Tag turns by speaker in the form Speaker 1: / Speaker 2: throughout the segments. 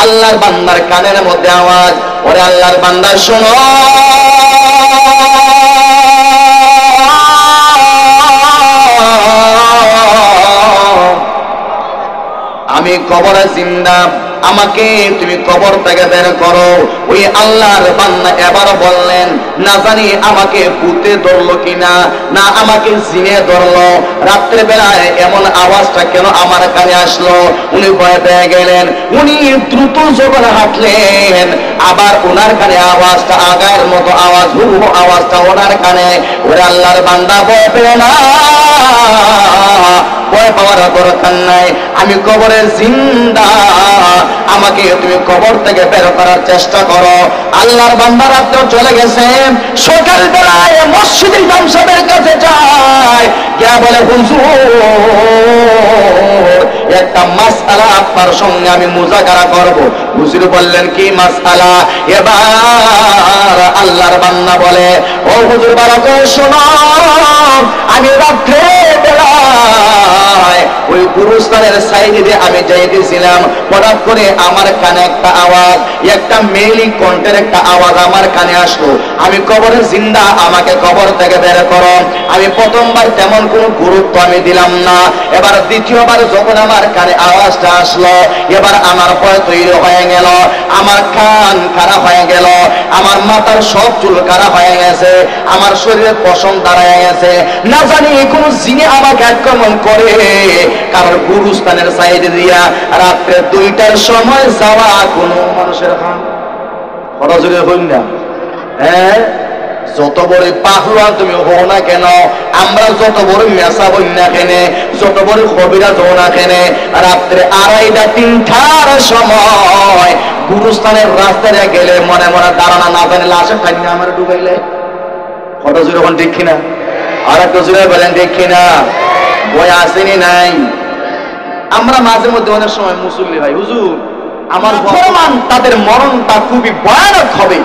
Speaker 1: আল্লাহর বান্দার কানের মধ্যে আওয়াজ, ওরে আল্লাহর বান্দা শোনো, আমি কবরে জিন্দা, আমাকে তুমি কবর থেকে বের করো। ওই আল্লাহর বান্দা এবার বললেন, না জানি আমাকে ভূতে ধরলো কিনা, না আমাকে জিনে ধরলো, রাত্রে বেলায় এমন আওয়াজটা কেন আমার কানে আসলো। উনি ভয় পেয়ে গেলেন, উনি দ্রুত যখন হাঁটলেন, আবার ওনার কানে আওয়াজটা আগার মতো আওয়াজ, হুবহু আওয়াজটা ওনার কানে। ওরে আল্লাহর বান্দা ভয় পেয়ে না, ভয় পাওয়ার দরকার নাই, আমি কবরে জিন্দা, আমাকে তুমি কবর থেকে বের করার চেষ্টা করো। আল্লাহর বান্দা রাত্রে চলে গেছে, সকাল বেলায় মসজিদে ইমাম সাহেবের কাছে যায়, গিয়া বলে হুজুর একটা মাসআলা আপনার সঙ্গে আমি মুযাকারা করব। হুজুর বললেন, কি মাসআলা? এবার আল্লাহর বান্দা বলে, ও হুজুর ভালো করে শোনো, আমি রাত্রে বেলায় ওই গুরুস্থানের সাইডে দিয়ে আমি যাইতেছিলাম, হঠাৎ করে আমার কানে একটা আওয়াজ, একটা মেইলি কণ্ঠের একটা আওয়াজ আমার কানে আসলো, আমি কবরে জিন্দা, আমাকে কবর থেকে বের করো। আমি প্রথমবার তেমন কোনো গুরুত্ব আমি দিলাম না, এবার দ্বিতীয়বার যখন আমার কানে আওয়াজটা আসলো, এবার আমার ভয় তৈরি হয়ে গেল, আমার কান খারাপ হয়ে গেল, আমার মাথার সব চুল খারাপ হয়ে গেছে, আমার শরীরে পশম দাঁড়ায় গেছে, না জানি কোন জিনে আমাকে আক্রমণ করে। কারণ গুরুস্থানের সাইডে দিয়া রাত্রে 2টার সময় যাওয়া কোন মানুষের খরচে হইল না। হ্যাঁ, যত বড় পাহলুয়ান তুমি হও না কেন, আমরা যত বড় মেসা হই না কেন, যত বড় কবিরাজ হও না কেন, রাত্রে 2:30 3টার সময় গুরুস্থানের রাস্তায় গেলে মনে মনে দাঁড়ানা না জানি লাশের ঠান্ডা আমার ডুবাইলে খরচ যখন দেখি না, আর একটা জোরে বলেন দেখি না, বই আসেনি নাই। আমরা মাঝে মধ্যে অনেক সময় মুসল্লি ভাই, হুজুর আমার ফরমান, তাদের মরণটা খুবই ভয়ানক হবে,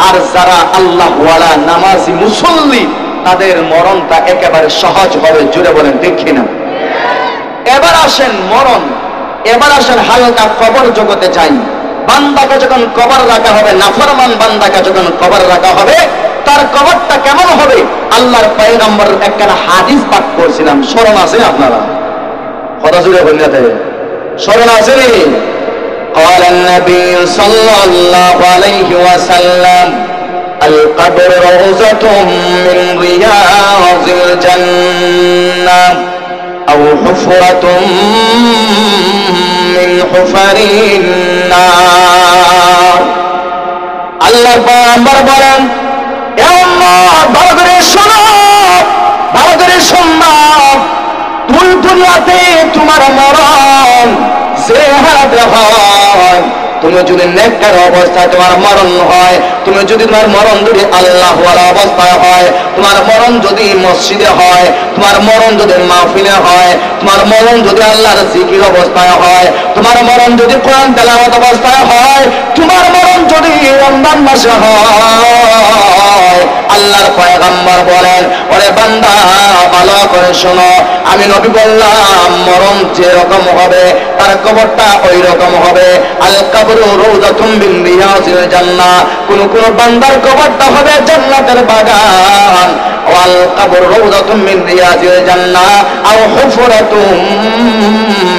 Speaker 1: আর যারা আল্লাহ ওয়ালা নামাজি মুসল্লি তাদের মরণটা একেবারে সহজ হবে। জোরে বলেন দেখি না। এবার আসেন মরণ, এবার আসেন হালকা কবর জগতে যাই। বান্দাকে যখন কবর রাখা হবে, নাফরমান বান্দাকে যখন কবর রাখা হবে, তার কবরটা কেমন হবে? আল্লাহর পয়গম্বর একটা হাদিস পাঠ করছিলাম, স্মরণ আছে আপনারা? কথা জুড়ে বলতে স্মরণ আছে নি? قال النبي صلى الله عليه وسلم القبر روضة من رياض الجنة أو حفرة من حفر النار। আল্লাহর পয়গম্বর বলেন, এ উম্মত ভালো করে শোনো, ভালো করে শুনবা, তুই দুনিয়াতে তোমার মরণ যে হাতে হয়, তুমি যদি নেককার অবস্থায় তোমার মরণ হয়, তুমি যদি তোমার মরণ যদি আল্লাহ ওয়ালা অবস্থায় হয়, তোমার মরণ যদি মসজিদে হয়, তোমার মরণ যদি মাহফিলে হয়, তোমার মরণ যদি আল্লাহর জিকির অবস্থায় হয়, তোমার মরণ যদি কোরআন তেলাওয়াত অবস্থায় হয়, তোমার মরণ যদি রমজান মাসে হয়, আল্লাহর পয়গম্বর বলেন, ওরে বান্দা ভালো করে শোনো, আমি নবী বললাম মরণ যে রকম হবে তার কবরটা ওই রকম হবে। আল কবরু রাউযাতুম মিন রিয়াজিল জান্নাহ, কোন কোন বান্দার কবরটা হবে জান্নাতের বাগান। ওয়াল কবরু রাউযাতুম মিন রিয়াজিল জান্নাহ আও হুফরাতুম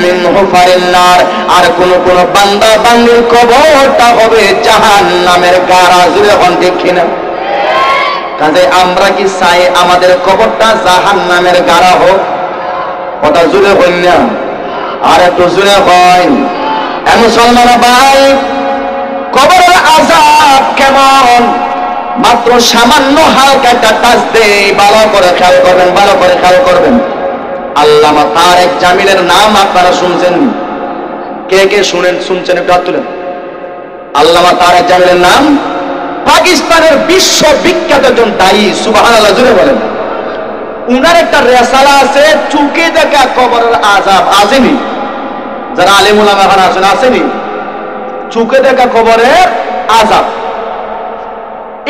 Speaker 1: মিন হুফারিন নার, আর কোন কোন বান্দা বান্দির কবরটা হবে জাহান্নামের গাড়া। জুড়ে হন দেখি না? কাজে আমরা কি চাই আমাদের কবরটা জাহান্নামের গাড়া হোক? কথা জুড়ে হইন না, আর একটু জুড়ে হয়। মুসলমান ভাই, কবরের আযাব কেমন? মাত্র সামান্য হালকা একটা টাচ দেই, ভালো করে খেয়াল করবেন, ভালো করে খেয়াল করবেন। আল্লামা তারেক জামিলের নাম আপনারা শুনছেন? কে কে শুনছেন একটু হাত তুলেন। আল্লামা তারেক জামিলের নাম পাকিস্তানের বিশ্ববিখ্যাত একজন দায়ী, সুবহানাল্লাহ জুড়ে বলেন। উনার একটা রেসালা আছে, চুকে দেখা কবরের আযাব। আসেনি? যারা আলেম উলামা এখানে আছেন, আসেনি? চুকে দেখা কবরের আযাব।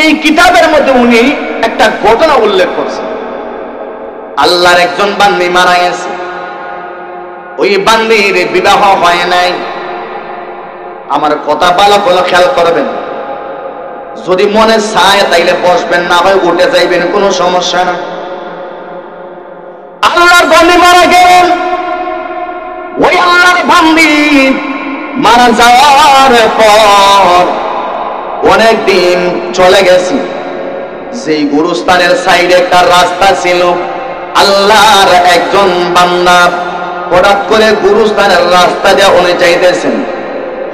Speaker 1: এই কিতাবের মধ্যে উনি একটা ঘটনা উল্লেখ করছেন। আল্লাহর একজন বান্দী মারা গেছে, ওই বান্দীর বিবাহ হয় নাই, আমার কথা ভালো করে খেয়াল করবেন, যদি মনে চায় তাইলে বসবেন, না হয় উঠে যাইবেন, কোনো সমস্যা না। আল্লাহর বান্দী মারা গেলেন। ওই আল্লাহর বান্দী মারা যাওয়ার পর অনেক দিন চলে গেছে। যেই গুরুস্থানের সাইডে একটা রাস্তা ছিল, আল্লাহর একজন বান্দা হঠাৎ করে গুরুস্থানের রাস্তা দিয়ে উনি যাইতেছেন।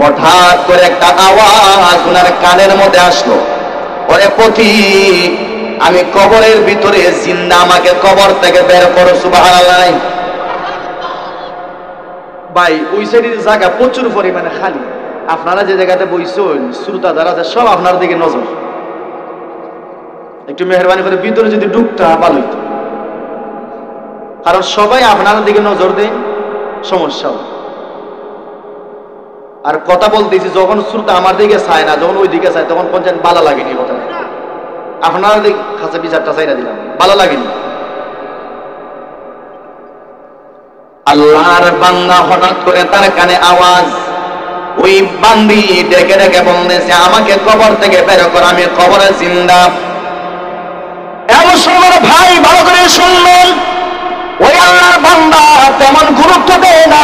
Speaker 1: হঠাৎ করে একটা আওয়াজ ওনার কানের মধ্যে আসলো, ওরে পথিক, আমি কবরের ভিতরে জিন্দা, আমাকে কবর থেকে বের করো। সুবহানাল্লাহ। ভাই ওই সাইডের জায়গা প্রচুর পরিমাণে খালি। আপনারা যে জায়গাতে বইছেন, শ্রোতা যারা আছে সব আপনার দিকে নজর। একটু মেহরবানি করে ভিতরে যদি ঢুকতা ভালো হইতো, কারণ সবাই আপনার দিকে নজর দেয়, সমস্যা। আর কথা বলতেছি, যখন শ্রোতা আমার দিকে চায় না, যখন ওই দিকে চায়, তখন পঞ্চায়েত ভালো লাগেনি। কথা আপনার দিকে কাছে বিচারটা চাই না দিলাম, ভালো লাগেনি। আল্লাহর বান্দা হঠাৎ করে তার কানে আওয়াজ, ওই বান্দি ডেকে ডেকে বলতেছে, আমাকে কবর থেকে বের কর, আমি কবরে জিন্দা। এমন সময় ভাই ভালো করে শুনলেন, ওই আল্লাহর বান্দা তেমন গুরুত্ব দেয় না,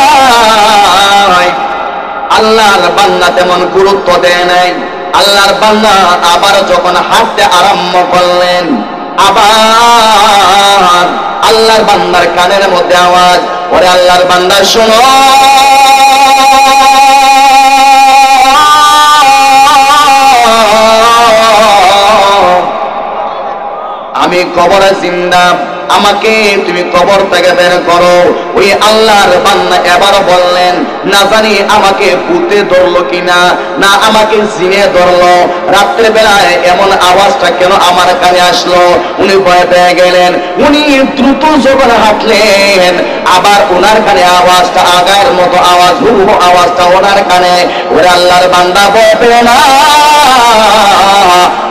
Speaker 1: আল্লাহর বান্দা তেমন গুরুত্ব দেয় নাই। আল্লাহর বান্দা আবার যখন হাঁটতে আরম্ভ করলেন, আবার আল্লাহর বান্দার কানের মধ্যে আওয়াজ, ওরে আল্লাহর বান্দা শোনো, আমি কবরে জিন্দা, আমাকে তুমি কবর থেকে বের করো। ওই আল্লাহর বান্দা এবার বললেন, না জানি আমাকে ভূতে ধরলো কিনা, না আমাকে জিনে ধরলো, রাত্রে বেলায় এমন আওয়াজটা কেন আমার কানে আসলো। উনি ভয় পেয়ে গেলেন। উনি দ্রুত যখন হাঁটলেন, আবার ওনার কানে আওয়াজটা আগায়ের মতো আওয়াজ, হুহু আওয়াজটা ওনার কানে। ওরে আল্লাহর বান্দা ভয় পেয়ে না,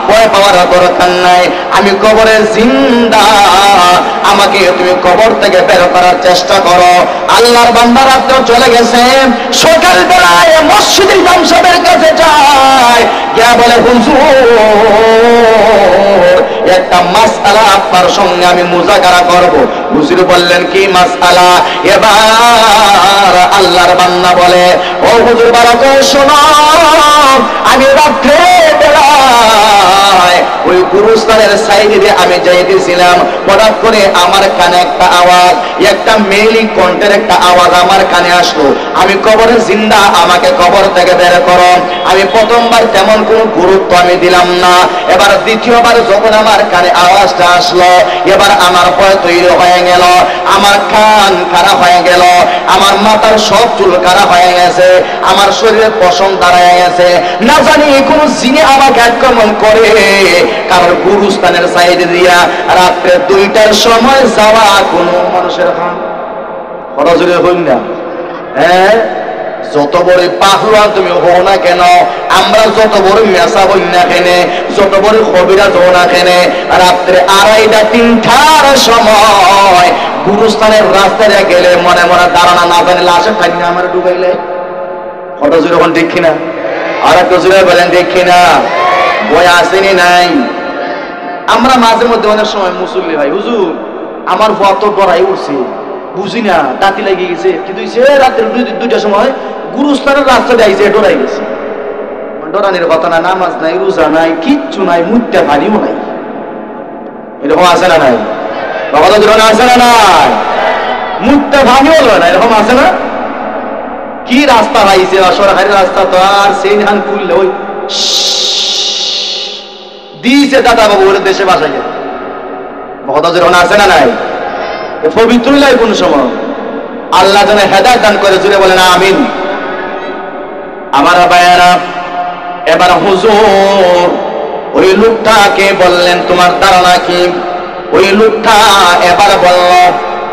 Speaker 1: ভয় পাওয়ার দরকার নাই, আমি কবরে জিন্দা, আমাকে তুমি কবর থেকে বের করার চেষ্টা করো। আল্লাহর বান্দা রাত্রে চলে গেছে। সকাল বেলায় মসজিদে ইমাম সাহেবের কাছে যায়, গিয়া বলে, হুজুর একটা মাসআলা আপনার সঙ্গে আমি মুযাকারা করব। হুজুর বললেন, কি মাসআলা? এবার আল্লাহর বান্দা বলে, ও হুজুর ভালো করে শোনো, আমি রাত্রে বেলায় ওই গুরুস্থানের সাইডে দিয়ে আমি যাইতেছিলাম, হঠাৎ করে আমার কানে একটা আওয়াজ, একটা মেলি কণ্ঠের একটা আওয়াজ আমার কানে আসলো, আমি কবরে জিন্দা, আমাকে কবর থেকে বের করো। আমি প্রথমবার তেমন কোনো গুরুত্ব আমি দিলাম না। এবার দ্বিতীয়বার যখন আমার কানে আওয়াজটা আসলো, এবার আমার ভয় তৈরি হয়ে গেল, আমার কান খারাপ হয়ে গেল, আমার মাথার সব চুল খারাপ হয়ে গেছে, আমার শরীরে পশম দাঁড়ায় গেছে, না জানি কোন জিনে আমাকে আক্রমণ করে। কারণ গুরুস্থানের সাইডে দিয়া রাত্রে 2টার সময় যাওয়া কোন মানুষের খরচরে হইল না। হ্যাঁ, যত বড় পাহলুয়ান তুমি হও না কেন, আমরা যত বড় মেসা হই না কেন, যত বড় কবিরাজ হও না কেন, রাত্রে 2:30 3টার সময় গুরুস্থানের রাস্তায় গেলে মনে মনে দাঁড়ানা, না জানি লাশের ঠাইনে আমার ডুবাইলে। খরচরে এখন দেখি না, আর একটু জোরে বলেন দেখি না, বই আসেনি নাই। আমরা মাঝে মধ্যে অনেক সময় মুসল্লি ভাই, হুজুর আমার ভয় তো ডরাই উঠছে, বুঝি না, দাঁতি লেগে গেছে, কিন্তু রাত্রে 2টার সময় গুরুস্থানের রাস্তা যাইছে, ডরাই গেছে। ডরানির কথা না, নামাজ নাই, রোজা নাই, কিচ্ছু নাই, মুখটা ভারিও নাই, এরকম আছে না নাই? বাবা তো ধরনের আছে না নাই? মুখটা ভারিও না, এরকম আছে না? কি রাস্তা পাইছে, সরকারি রাস্তা তো, আর সেই ধান খুললে ওই দিয়েছে দাদা বাবু ওর দেশে বাসায় গেল। মহতাজ আছে না নাই? পবিত্র লাই কোন সময় আল্লাহ যেন হেদায়েত দান করে, জুড়ে বলেন আমিন। আমার ভাইয়েরা, এবার হুজুর ওই লোকটাকে বললেন, তোমার ধারণা কি? ওই লোকটা এবার বলল,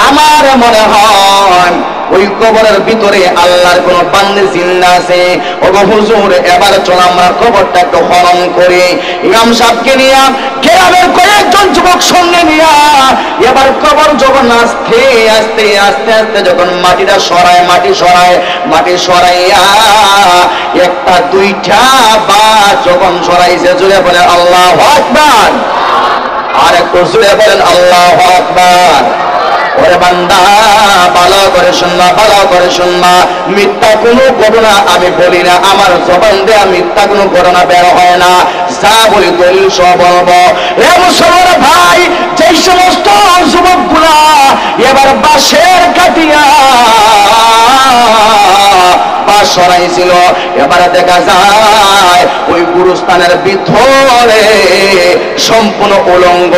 Speaker 1: আমার মনে হয় ওই কবরের ভিতরে আল্লাহর কোন বান্দা জিন্দা আছে। ওগো হুজুর, এবার চল আমরা কবরটা একটু খনন করি। ইমাম সাহেবকে নিয়ে গ্রামের কয়েকজন যুবক সঙ্গে নিয়ে এবার কবর যখন আস্তে আস্তে আস্তে আস্তে যখন মাটিটা সরায়, মাটি সরাইয়া একটা দুইটা বা যখন সরাইছে, জুড়ে বলে আল্লাহু আকবার। আর একটু জুড়ে বলেন আল্লাহু আকবার। ওরে বান্দা, ভালো করে শুনবা, মিথ্যা কোনো ঘটনা আমি বলি না, আমার জবান দেয়া মিথ্যা কোনো ঘটনা বের হয় না। যা বলি দলিল সহ বলবো। এ মুসলমান ভাই, যেই সমস্ত যুবকগুলা এবার বাঁশের কাটিয়া বাঁশ সরাইছিল, এবারে দেখা যায় ওই গুরুস্থানের ভিতরে সম্পূর্ণ উলঙ্গ,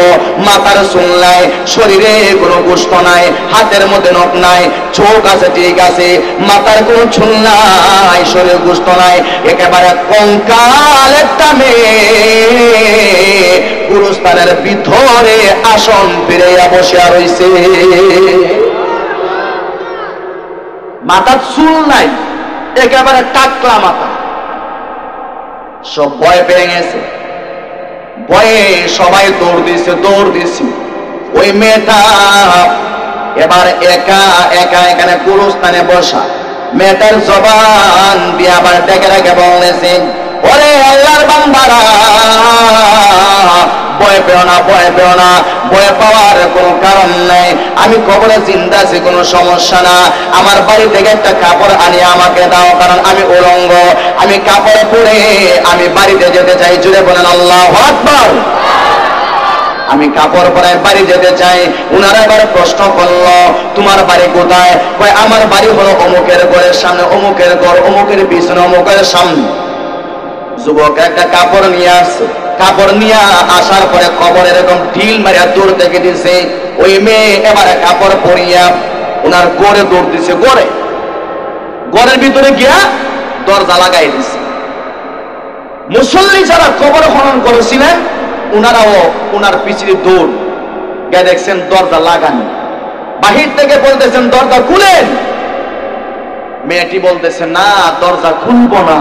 Speaker 1: মাথার চুল নাই, শরীরে কোনো গোশত নাই, হাতের মধ্যে নখ নাই, চোখ আছে ঠিক আছে, মাথার কোনো চুল নাই, শরীরে গোশত নাই, একেবারে কঙ্কাল একটা মেয়ে গুরুস্থানের ভিতরে আসন ফিরাইয়া বসিয়া রইছে। মাথার চুল নাই, একেবারে টাকলা মাথা। সব ভয় পেয়ে গেছে, ভয়ে সবাই দৌড় দিছে। ওই মেয়েটা এবার একা একা এখানে গুরুস্থানে বসা, মেয়েটার জবান দিয়ে আবার ডেকে ডেকে বলেছে, ওরে আল্লাহর বান্দারা, ভয় পেও না, ভয় পাওয়ার কোনো কারণ নাই। আমি কবরে জিন্দা আছি, কোনো সমস্যা না। আমার বাড়ি থেকে একটা কাপড় আনিয়ে আমাকে দাও, কারণ আমি উলঙ্গ, আমি কাপড় পরে আমি বাড়িতে যেতে চাই। জুড়ে বলেন আল্লাহু আকবার। আমি কাপড় পরে বাড়ি যেতে চাই। উনারা এবার প্রশ্ন করলো, তোমার বাড়ি কোথায়? কয় আমার বাড়ি হলো অমুকের ঘরের সামনে, অমুকের ঘর, অমুকের পিছনে, অমুকের সামনে। যুবক একটা কাপড় নিয়ে আসছে, কাপড় নিয়ে আসার পরে কবর এরকম ঢিল মারিয়া দৌড় থেকে দিছে। ওই মেয়ে এবারে কাপড় পরিয়া ওনার গড়ে দৌড় দিছে, গড়ের ভিতরে গিয়া দরজা লাগাই দিছে। মুসল্লি যারা কবর খনন করেছিলেন উনারাও ওনার পিছনে দৌড় গিয়ে দেখছেন দরজা লাগানো। বাহির থেকে বলতেছেন দরজা খুলেন, মেয়েটি বলতেছে না, দরজা খুলবো না,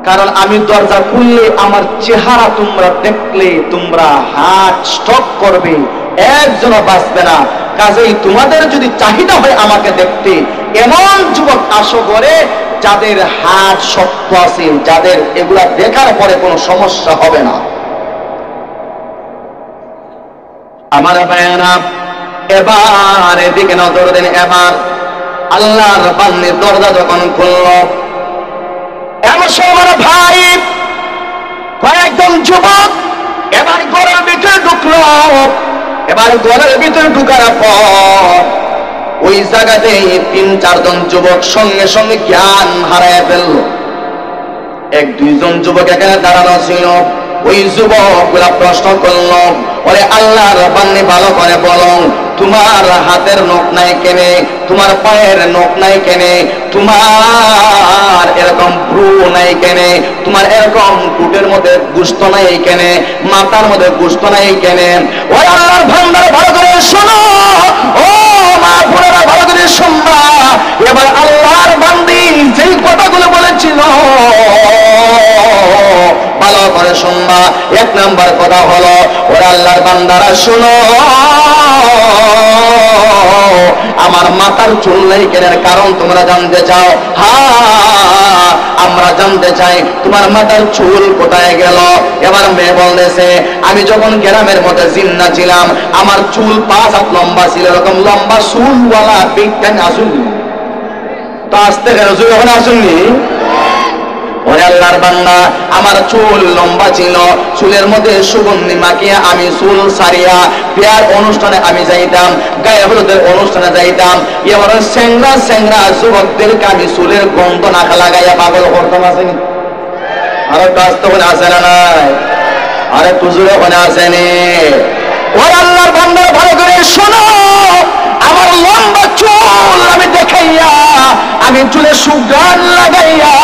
Speaker 1: কারণ আমি দরজা খুললে আমার চেহারা তোমরা দেখলে তোমরা হার্ট স্ট্রোক করবে, একজনও বাঁচবে না। কাজেই তোমাদের যদি চাহিদা হয় আমাকে দেখতে, এমন যুবক আসো করে যাদের হার্ট শক্ত আছে, যাদের এগুলা দেখার পরে কোনো সমস্যা হবে না। আমার ভাইয়েরা, এবার এদিকে নজর দেন। এবার আল্লাহর বান্দির দরজা যখন খুলল, এমন সময় ভাই কয়েকজন যুবক এবার ঘরের ভিতরে ঢুকলো। এবার ঘরের ভিতরে ঢুকার পর ওই জায়গাতে 3-4 জন যুবক সঙ্গে সঙ্গে জ্ঞান হারায় ফেলল। 1-2 জন যুবক এখানে দাঁড়ানো ছিল। ওই যুবক গুলা প্রশ্ন করল, ওরে আল্লাহর বান্দি ভালো করে বলো, তোমার হাতের নখ নাই কেনে, তোমার পায়ের নখ নাই কেনে, তোমার এরকম ভ্রু নাই কেনে, তোমার এরকম টুটের মধ্যে গোশত নাই কেনে, মাথার মধ্যে গোশত নাই কেনে? ওই আল্লাহর ভান্ডার ভালো করে শোনো, ও মা বোনেরা ভালো করে শুনবা। এবার আল্লাহর বান্দি যেই কথাগুলো বলেছিল ভালো করে শুনবা। 1 নাম্বার কথা হলো, ওরা আল্লাহর বান্দারা শোনো, আমার মাথার চুল নাই কেনার কারণ তোমরা জানতে চাও? হ্যাঁ, আমরা জানতে চাই তোমার মাথার চুল কোথায় গেল। এবার মেয়ে বলতেছে, আমি যখন গ্রামের মধ্যে জিন্না ছিলাম, আমার চুল 5 হাত লম্বা ছিল, এরকম লম্বা চুলওয়ালা বিজ্ঞান আসুননি তো, আসতে কেন যখন আসুননি? ওরে আল্লাহর বান্দা, আমার চুল লম্বা ছিল, চুলের মধ্যে সুগন্ধি মাখিয়া আমি চুল সারিয়া বিয়ার অনুষ্ঠানে আমি যাইতাম, গায়ে হলুদের অনুষ্ঠানে যাইতাম। এবার স্যাংরা যুবকদেরকে আমি চুলের গন্ধ নাকা লাগাইয়া পাগল করতাম। আসেনি? আরে কাস্ত ওখানে আসে না নাই? আরে তুজুর ওখানে আসেনি? ওরে আল্লাহর বান্দা ভালো করে শোনো, আমার লম্বা চুল আমি দেখাইয়া, আমি চুলে সুগান লাগাইয়া,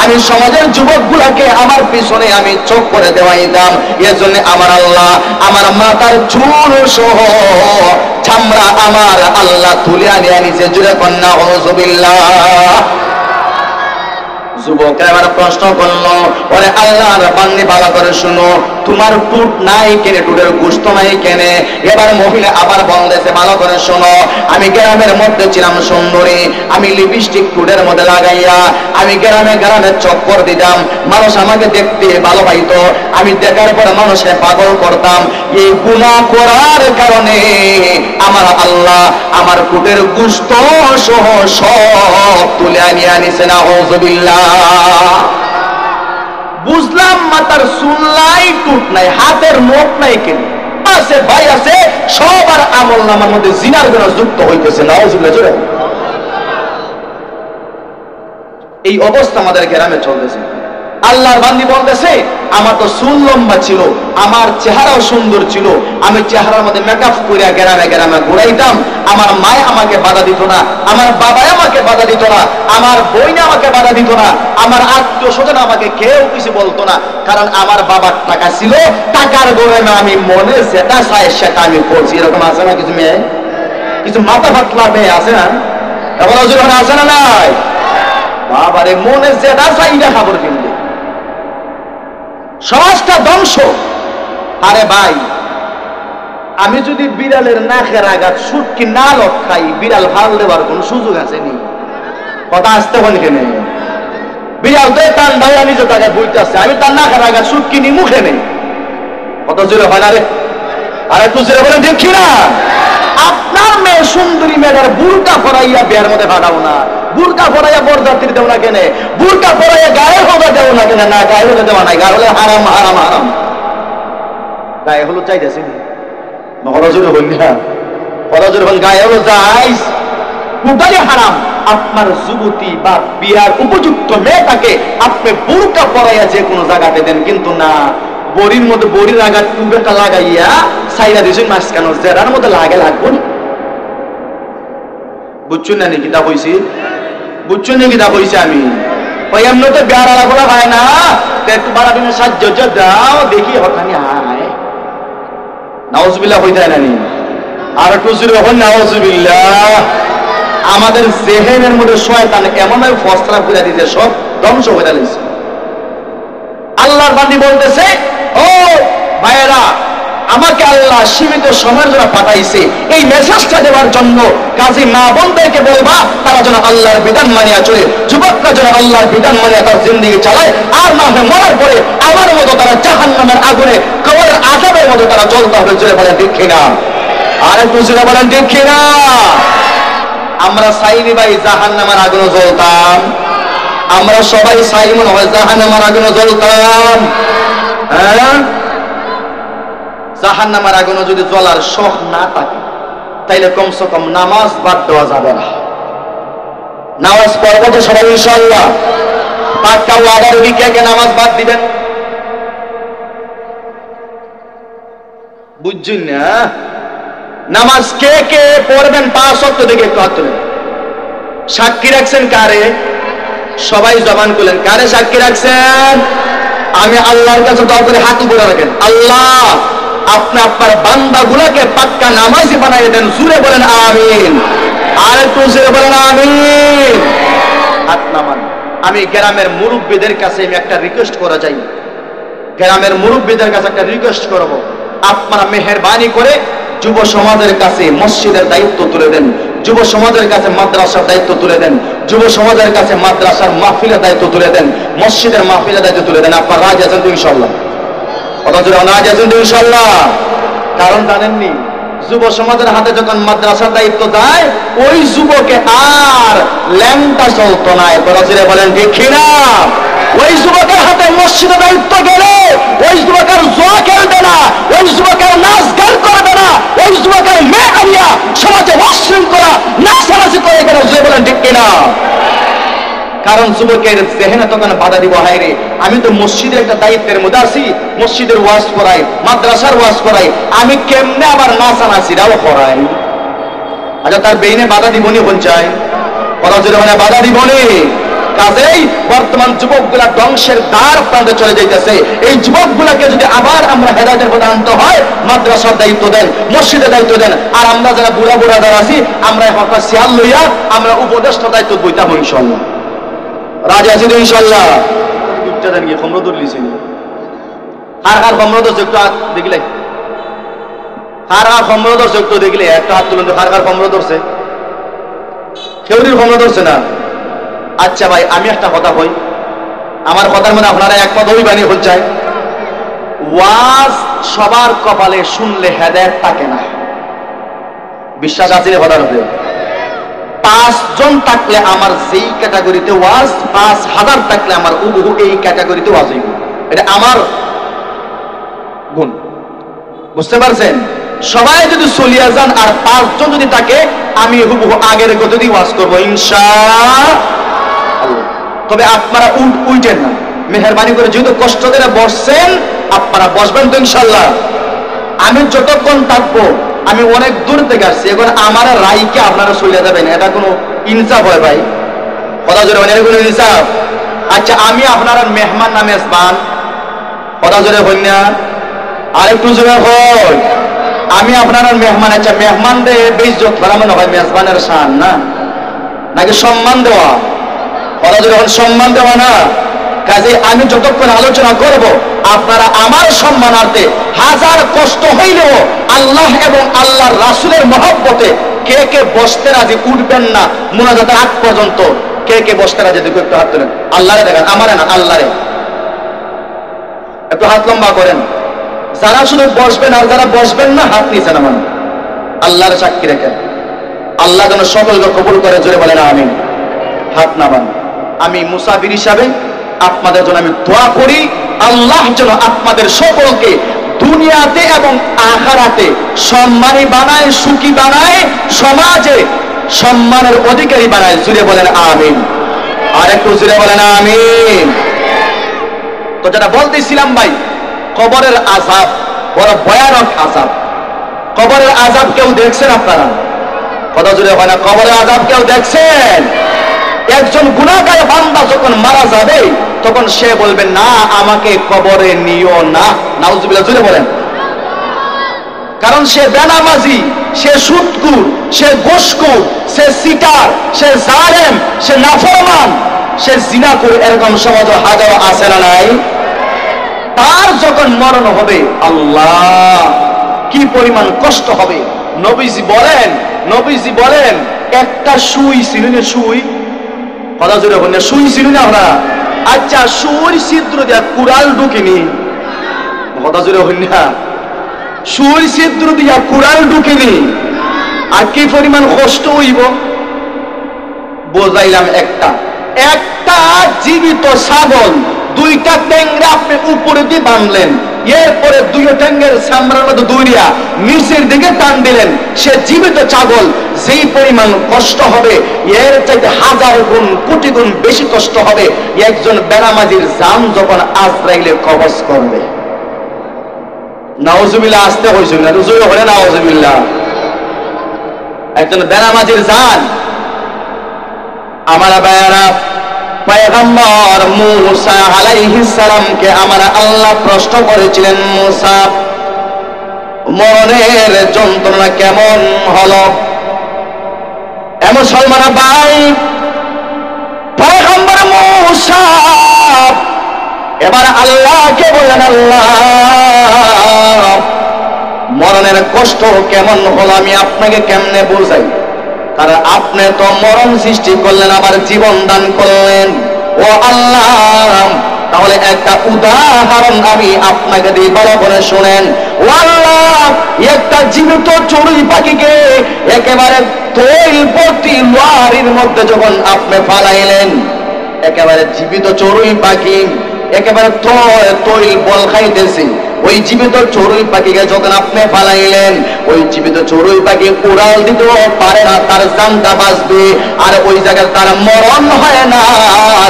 Speaker 1: আমি সমাজের যুবকগুলাকে আমার পিছনে আমি চোখ করে দেওয়াইতাম। এর জন্য আমার আল্লাহ আমার মাথার চুল সহ চামড়া আমার আল্লাহ তুলে আনিয়ে নিচে জুড়ে কন্যা হুজুবিল্লাহ। যুবকরা এবার প্রশ্ন করলো, ওরে আল্লাহর বান্দি ভালো করে শুনো, তোমার টুট নাই কেনে, টুটের গোশত নাই কেনে? এবার মহিলা আবার বলতেছে, ভালো করে শোনো, আমি গ্রামের মধ্যে ছিলাম সুন্দরী, আমি লিপস্টিক টুটের মধ্যে লাগাইয়া আমি গ্রামে গ্রামে চক্কর দিতাম, মানুষ আমাকে দেখতে ভালো পাইতো, আমি দেখার পর মানুষকে পাগল করতাম। এই গুনাহ করার কারণে আমার আল্লাহ আমার টুটের গোশত সহ সব তুলে আনিয়ে আনিছে না হুজুবিল্লাহ। বুঝলাম মাথার চুল নাই, টুট নাই, হাতের নখ নাই, কেন আছে ভাই আছে, সবার আমল নামার মধ্যে জিনার গুনাহ যুক্ত হইতেছে না হুজুবিল্লাহ। এই অবস্থা আমাদের গ্রামে চলতেছে। আল্লাহর বান্দি বলতেছে, আমার তো চুল লম্বা ছিল, আমার চেহারাও সুন্দর ছিল, আমি চেহারার মধ্যে মেকআপ করে গ্রামে গ্রামে ঘুরাইতাম, আমার মায় আমাকে বাধা দিত না, আমার বাবাই আমাকে বাধা দিত না, আমার বোন আমাকে বাধা দিত না, আমার আত্মীয় স্বজন আমাকে কেউ কিছু বলতো না, কারণ আমার বাবার টাকা ছিল, টাকার গরমে আমি মনে যেটা চাই সেটা আমি করছি। এরকম আছে না কিছু মেয়ে, কিছু মাথা ফাটলা মেয়ে আছে না, এখন আছে না নাই? বাবারে মনে যেটা চাই না খাবার কিনবে, সমাজটা ধ্বংস। আরে ভাই, আমি যদি বিড়ালের নাকের আঘাত সুটকি না লক্ষাই, বিড়াল ভাল দেওয়ার কোন সুযোগ আছে নি? কথা আসতে বল কেন? বিড়াল তো তার ঢাইয়া নিজে টাকা বইতে আসছে, আমি তার নাকের আঘাত সুটকি নি মুখে নেই। কত জোরে হয় না রে? আরে তুই জোরে বলে দেখি না, আপনার মেয়ে সুন্দরী মেয়েটার বুরকা পরাইয়া বিয়ের মধ্যে ফাটাও না, বুরকা পরাইয়া বরযাত্রী দেও না কেন, বুরকা পরাইয়া গায়ে হলুদ দেও না কেন? না, গায়ে হলুদ দেওয়া নাই, গায়ে হলে হারাম হারাম হারাম। গায়ে হলুদ চাইতেছি হরজুর হইল না, হরজুর হল গায়ে হলুদ যাইস টোটালি হারাম। আপনার যুবতী বা বিয়ার উপযুক্ত মেয়েটাকে আপনি বুরকা পরাইয়া যে কোনো জায়গাতে দেন, কিন্তু না বড়ির মধ্যে বড়ির আঘাত টুবেটা লাগাইয়া সাইরা দিয়েছেন মাঝখানো জেরার মধ্যে লাগে লাগবো না। বুঝছেন না কিতা কইছি? বুঝছেন না কিতা কইছি? আমি ওই এমনি তো বিয়ার আলাপলা হয় না, একটু বাড়াবিনে সাহায্য দাও দেখি হঠানি হায় নাউজুবিল্লাহ হইতে হয় নানি। আর একটু জোরে হন নাউজুবিল্লাহ। আমাদের জেহেনের মধ্যে শয়তান এমন ভাবে ফসলা করে দিতে সব ধ্বংস হয়ে দিয়েছে। আল্লাহর বান্দি বলতেছে, ও ভাইয়েরা, আমাকে আল্লাহ সীমিত সময়ের জন্য পাঠাইছে এই মেসেজটা দেওয়ার জন্য, কাজী মা বোনদেরকে বলবা তারা যেন আল্লাহর বিধান মানিয়া চলে, যুবকরা যেন আল্লাহর বিধান মানিয়া তার জিন্দেগি চালায়, আর না হয় মরার পরে আমার মতো তারা জাহান্নামের আগুনে কবরের আযাবের মতো তারা জ্বলতে হবে। জোরে বলেন ঠিক কিনা? আর একটু জোরে বলেন ঠিক কিনা? আমরা চাইনি ভাই জাহান্নামের আগুনে জ্বলতাম? আমরা সবাই চাই মনে হয় জাহান্নামের আগুনে জ্বলতাম? হ্যাঁ, জাহান্নামের আগুনে যদি জ্বলার শখ না থাকে তাইলে কমসে কম নামাজ বাদ দেওয়া যাবে না। নামাজ পড়বো তো সবাই ইনশাআল্লাহ। পাক্কা ওয়াদার কে কে নামাজ বাদ দিবেন? বুঝছেন না? নামাজ কে কে পড়বেন 5 ওয়াক্ত দিকে একটু হাত তুলেন। সাক্ষী রাখছেন কারে? সবাই জবান খুলেন, কারে সাক্ষী রাখছেন? আমি আল্লাহর কাছে দোয়া করে হাত উপরে রাখেন, আল্লাহ আপনি আপনার বান্দাগুলোকে পাক্কা নামাজি বানাই দেন। জুড়ে বলেন আমিন। আর একটু জুড়ে বলেন আমিন। হাত নামান। আমি গ্রামের মুরব্বীদের কাছে আমি একটা রিকোয়েস্ট করা চাই, গ্রামের মুরব্বীদের কাছে একটা রিকোয়েস্ট করব, আপনারা মেহেরবানি করে যুব সমাজের কাছে মসজিদের দায়িত্ব তুলে দেন, যুব সমাজের কাছে মাদ্রাসার দায়িত্ব তুলে দেন, যুব সমাজের কাছে মাদ্রাসার মাহফিলের দায়িত্ব তুলে দেন, মসজিদের মাহফিলের দায়িত্ব তুলে দেন। আপনারা রাজি আছেন তো ইনশাআল্লাহ? অথচ রাজি আছেন তো ইনশাআল্লাহ? কারণ জানেননি, যুব সমাজের হাতে যখন মাদ্রাসার দায়িত্ব দেয়, ওই যুবকে আর ল্যাংটা চলতো না। বরাজিরে বলেন ঠিক কিনা? ওই যুবকের হাতে মসজিদের দায়িত্ব গেলে ওই যুবকের জোয়া খেলবে না, ওই যুবকের নাচ গান করবে না, ওই যুবকের মেয়ে আনিয়া সমাজে অশ্লীল করা নাচানাচি করে গেলে। যে বলেন ঠিক কিনা? কারণ যুবকের জেহেনে তখন বাধা দিব, হায় রে আমি তো মসজিদের একটা দায়িত্বের মধ্যে আছি, মসজিদের ওয়াজ করাই, মাদ্রাসার ওয়াজ করাই, আমি কেমনে আবার নাচানাচিরাও করাই? আচ্ছা তার বেইনে বাধা দিবনি বলছাই? ওরা যদি মানে বাধা দিবনি, কাজেই বর্তমান যুবকগুলা ধ্বংসের দ্বার প্রান্তে চলে যাইতেছে। এই যুবকগুলাকে যদি আবার আমরা হেদায়েতের পথে আনতে হয়, মাদ্রাসার দায়িত্ব দেন, মসজিদের দায়িত্ব দেন, আর আমরা যারা বুড়া বুড়া যারা আছি আমরা এখন শিয়াল লইয়া আমরা উপদেষ্টা দায়িত্ব বইতাম ইনশাল্লাহ। রাজি আছি তো ইনশাল্লাহ? দুধটা দেন গিয়ে খমর দূর লিছেন আর খমর দর্শক একটু হাত দেখলে, কার খমর দর্শক একটু দেখলে একটা হাত তুলুন। কার খমর ধরছে? কেউরির খমর ধরছে না? আচ্ছা ভাই, আমি একটা কথা কই, আমার কথার মধ্যে আপনারা একমত হইবানি হচ্ছে। ওয়াজ সবার কপালে শুনলে হেদায়েত থাকে না, বিশ্বাস আছে রে কথার উপরে? 5 জন থাকলে আমার যেই ক্যাটাগরিতে ওয়াজ, 5000 থাকলে আমার উবহু এই ক্যাটাগরিতে ওয়াজ হইব। এটা আমার গুণ, বুঝতে পারছেন? সবাই যদি চলিয়া যান আর 5 জন যদি থাকে, আমি হুবহু আগের গতি দিয়ে ওয়াজ করবো ইনশাআল্লাহ। তবে আপনারা উঠেন না, মেহরবানি করে, যেহেতু কষ্ট করে বসছেন আপনারা বসবেন তো ইনশাআল্লাহ। আমি যতক্ষণ থাকবো, আমি অনেক দূর থেকে আসছি, এখন আমার রাইকে আপনারা চলে যাবেন, এটা কোনো ইনসাফ হয় ভাই? কথা জোরে হয় না, কোনো ইনসাফ? আচ্ছা, আমি আপনার মেহমান না মেজবান? কথা জোরে হই না? আর একটু জোরে হয়। আমি আপনার মেহমান। আচ্ছা, মেহমান রে বেইজ্জত করা মনে হয় মেজবানের শান না, নাকি সম্মান দেওয়া? কথা জোরে হন, সম্মান দেওয়া না? কাজে আমি যতক্ষণ আলোচনা করব আপনারা আমার সম্মানার্থে হাজার কষ্ট হইলেও আল্লাহ এবং আল্লাহর রাসূলের মহব্বতে কে কে বসতে রাজি, উঠবেন না মুনাজাতের আগ পর্যন্ত। কে কে বসতে রাজি দেখো, একটু হাত তোলেন। আল্লাহরে দেখেন, আমারে না, আল্লাহরে। একটু হাত লম্বা করেন। যারা শুধু বসবেন আর যারা বসবেন না হাত নিচে নামান, আল্লাহর সাক্ষী রেখেন। আল্লাহ যেন সকলকে কবুল করে, জোরে বলেন আমিন। হাত নামান। আমি মুসাফির হিসাবে আপনাদের জন্য আমি দোয়া করি, আল্লাহ যেন আপনাদের সকলকে দুনিয়াতে এবং আখিরাতে সম্মানী বানায়, সুখী বানায়, সমাজে সম্মানের অধিকারী বানায়, জুড়ে বলেন আমিন। আর একটু জুড়ে বলেন আমিন। তো যেটা বলতেছিলাম ভাই, কবরের আযাব বড় ভয়ানক আযাব। কবরের আযাব কেউ দেখছেন আপনারা? কথা জুড়ে হয় না? কবরের আযাব কেউ দেখছেন? একজন গুনাহগার বান্দা যখন মারা যাবে তখন সে বলবে, না আমাকে কবরে নিও না। নাউজুবিল্লাহ, জুড়ে বলেন। কারণ সে বেনামাজি, সে সুদখোর, সে ঘুষখোর, সে সিটার, সে জালেম, সে নাফরমান, সে জিনাখোর। এরকম সমাজ হাজারো আছে না নাই? তার যখন মরণ হবে, আল্লাহ কি পরিমাণ কষ্ট হবে। নবীজি বলেন একটা সুই ছিল না, সুই, কথা জোরে বলেন, সুই ছিল না আমরা? আচ্ছা, সুই ছিদ্র দিয়া কুড়াল ঢুকিনি, কথা জোরে হই না? সুই ছিদ্র দিয়া কুড়াল ঢুকিনি, আর কি পরিমাণ কষ্ট হইব বোঝাইলাম। একটা জীবিত ছাগল, 2টা ট্যাংরা আপনি উপরে দিয়ে বাঁধলেন, এরপরে 2 ট্যাঙ্গের চামড়ার মধ্যে দৌড়িয়া নিচের দিকে টান দিলেন, সে জীবিত ছাগল। যেই পরিমাণ কষ্ট হবে, এর চাইতে হাজার গুণ, কোটি গুণ বেশি কষ্ট হবে একজন বেনামাজির জান যখন আজরাইলে কবজ করবে। নাউজুবিল্লাহ, আসতে হইছে না? রুজুরে হলে নাউজুবিল্লাহ। একজন বেনামাজির জান, আমার ভাইয়ারা, পয়গম্বর মুসা আলাইহিস সালামকে আমরা আল্লাহ প্রশ্ন করেছিলেন, মুসা মরণের যন্ত্রণা কেমন হলো? মুসলমান ভাই, পয়গম্বর মুসা এবার আল্লাহকে বললেন, আল্লাহ মরণের কষ্ট কেমন হলো আমি আপনাকে কেমনে বোঝাই? কারণ আপনি তো মরণ সৃষ্টি করলেন, আবার জীবন দান করলেন। ও আল্লাহ, তাহলে একটা উদাহরণ আমি আপনাকে দিই, ভালো করে শুনেন। ও আল্লাহ, একটা জীবিত চড়ুই পাখিকে একেবারে তৈল ভর্তি লোহারির মধ্যে যখন আপনি ফালাইলেন, একেবারে জীবিত চড়ুই পাখি একেবারে তৈল বল খাইতেছে, ওই জীবিত চড়ুই পাখিকে যখন আপনি ফালাইলেন, ওই জীবিত চড়ুই পাখি উড়াল দিতেও পারে না, তার জানটা বাঁচবে, আর ওই জায়গায় তার মরণ হয় না,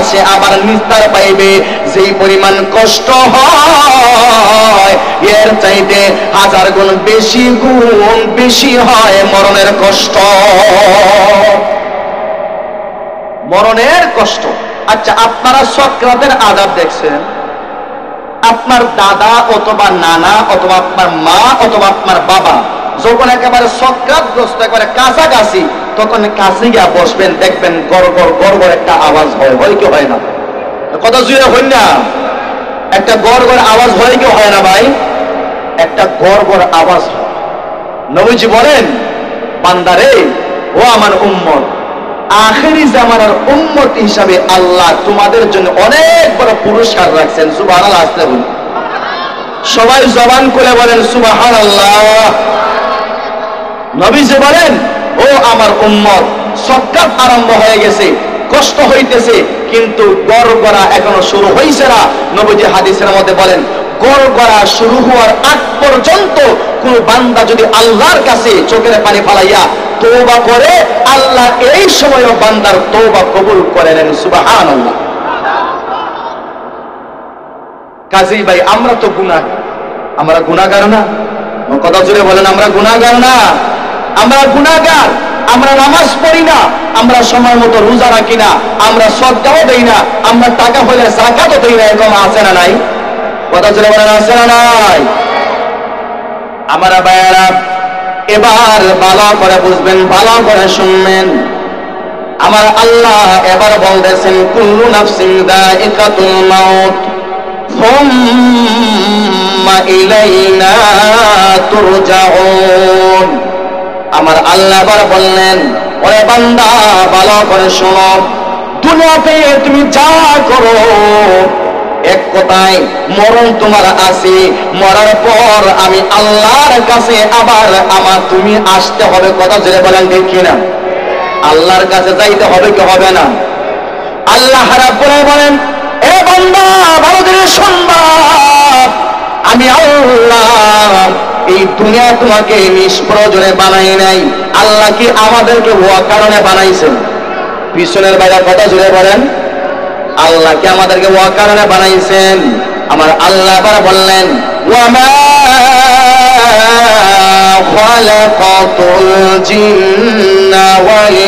Speaker 1: সে আবার নিস্তার পাইবে। যেই পরিমাণ কষ্ট হয়, এর চাইতে হাজার গুণ বেশি হয় মরণের কষ্ট। মরণের কষ্ট আচ্ছা, আপনারা সক্রাতের আযাব দেখছেন? আপনার দাদা অথবা নানা অথবা আপনার মা অথবা আপনার বাবা যখন একেবারে সক্রাতগ্রস্ত, একেবারে কাছাকাছি, তখন কাছে গিয়া বসবেন, দেখবেন গড় গড় গড় গড় একটা আওয়াজ হয়, হয় কি হয় না? কথা জুড়ে হই না? একটা গড় গড় আওয়াজ হয় কি হয় না ভাই? একটা গড় গড় আওয়াজ হয়। নবীজি বলেন, বান্দারে, ও আমার উম্মত, আখেরি জামানার উম্মত হিসাবে আল্লাহ তোমাদের জন্য অনেক বড় পুরস্কার রাখছেন। সুবহানাল্লাহ। আসলে বলুন, সবাই জবান করে বলেন সুবহানাল্লাহ। নবীজি বলেন, ও আমার উম্মত, সক্কাত আরম্ভ হয়ে গেছে, কষ্ট হইতেছে, কিন্তু গড়গড়া এখনো শুরু হইছে না। নবীজি হাদিসের মধ্যে বলেন, গড়গড়া শুরু হওয়ার আগ পর্যন্ত কোন বান্দা যদি আল্লাহর কাছে চোখের পানি ফালাইয়া তওবা করে, আল্লাহ এই সময়ও বান্দার তওবা কবুল করে নেন। সুবহানাল্লাহ। কাজী ভাই, আমরা তো গুনাহগার, আমরা গুনাহগার না? কথা জুড়ে বলেন, আমরা গুনাহগার না? আমরা গুনাহগার। আমরা নামাজ পড়ি না, আমরা সময় মতো রোজা রাখি না, আমরা সদকাও দেই না, আমরা টাকা হলে যাকাতও দেই না, এরকম আছে না নাই? কথা জুড়ে বলেন, আছে না নাই? আমার ভাইয়েরা, এবার ভালো করে বুঝবেন, ভালো করে শুনবেন। আমার আল্লাহ এবার বলতেছেন, কুল্লু নাফসিন যায়িকাতুল মাউত সুম্মা ইলাইনা তুরজাউন। আমার আল্লাহ এবার বললেন, ওরে বান্দা, ভালো করে শোনো, দুনিয়াতে তুমি যা করো, এক কথায় মরণ তোমার আছে, মরার পর আমি আল্লাহর কাছে আবার তুমি আসতে হবে। কথা জেনে বলেন, ঠিক কিনা? আল্লাহর কাছে যাইতে হবে কি হবে না? আল্লাহ রাব্বুল আলামিন বলেন, এ বান্দা, ভালো করে শুনবা, আমি আল্লাহ এই দুনিয়া তোমাকে নিষ্প্রয়োজনে বানাই নাই। আল্লাহ কি আমাদেরকে হওয়ার কারণে বানাইছেন? পিছনের বাইরে কথা জুড়ে বলেন, আল্লাহ কি আমাদেরকে হওয়ার কারণে বানাইছেন? আমার আল্লাহ আবার বললেন, ওয়ামা খালাকাতুল জিন্না ওয়াল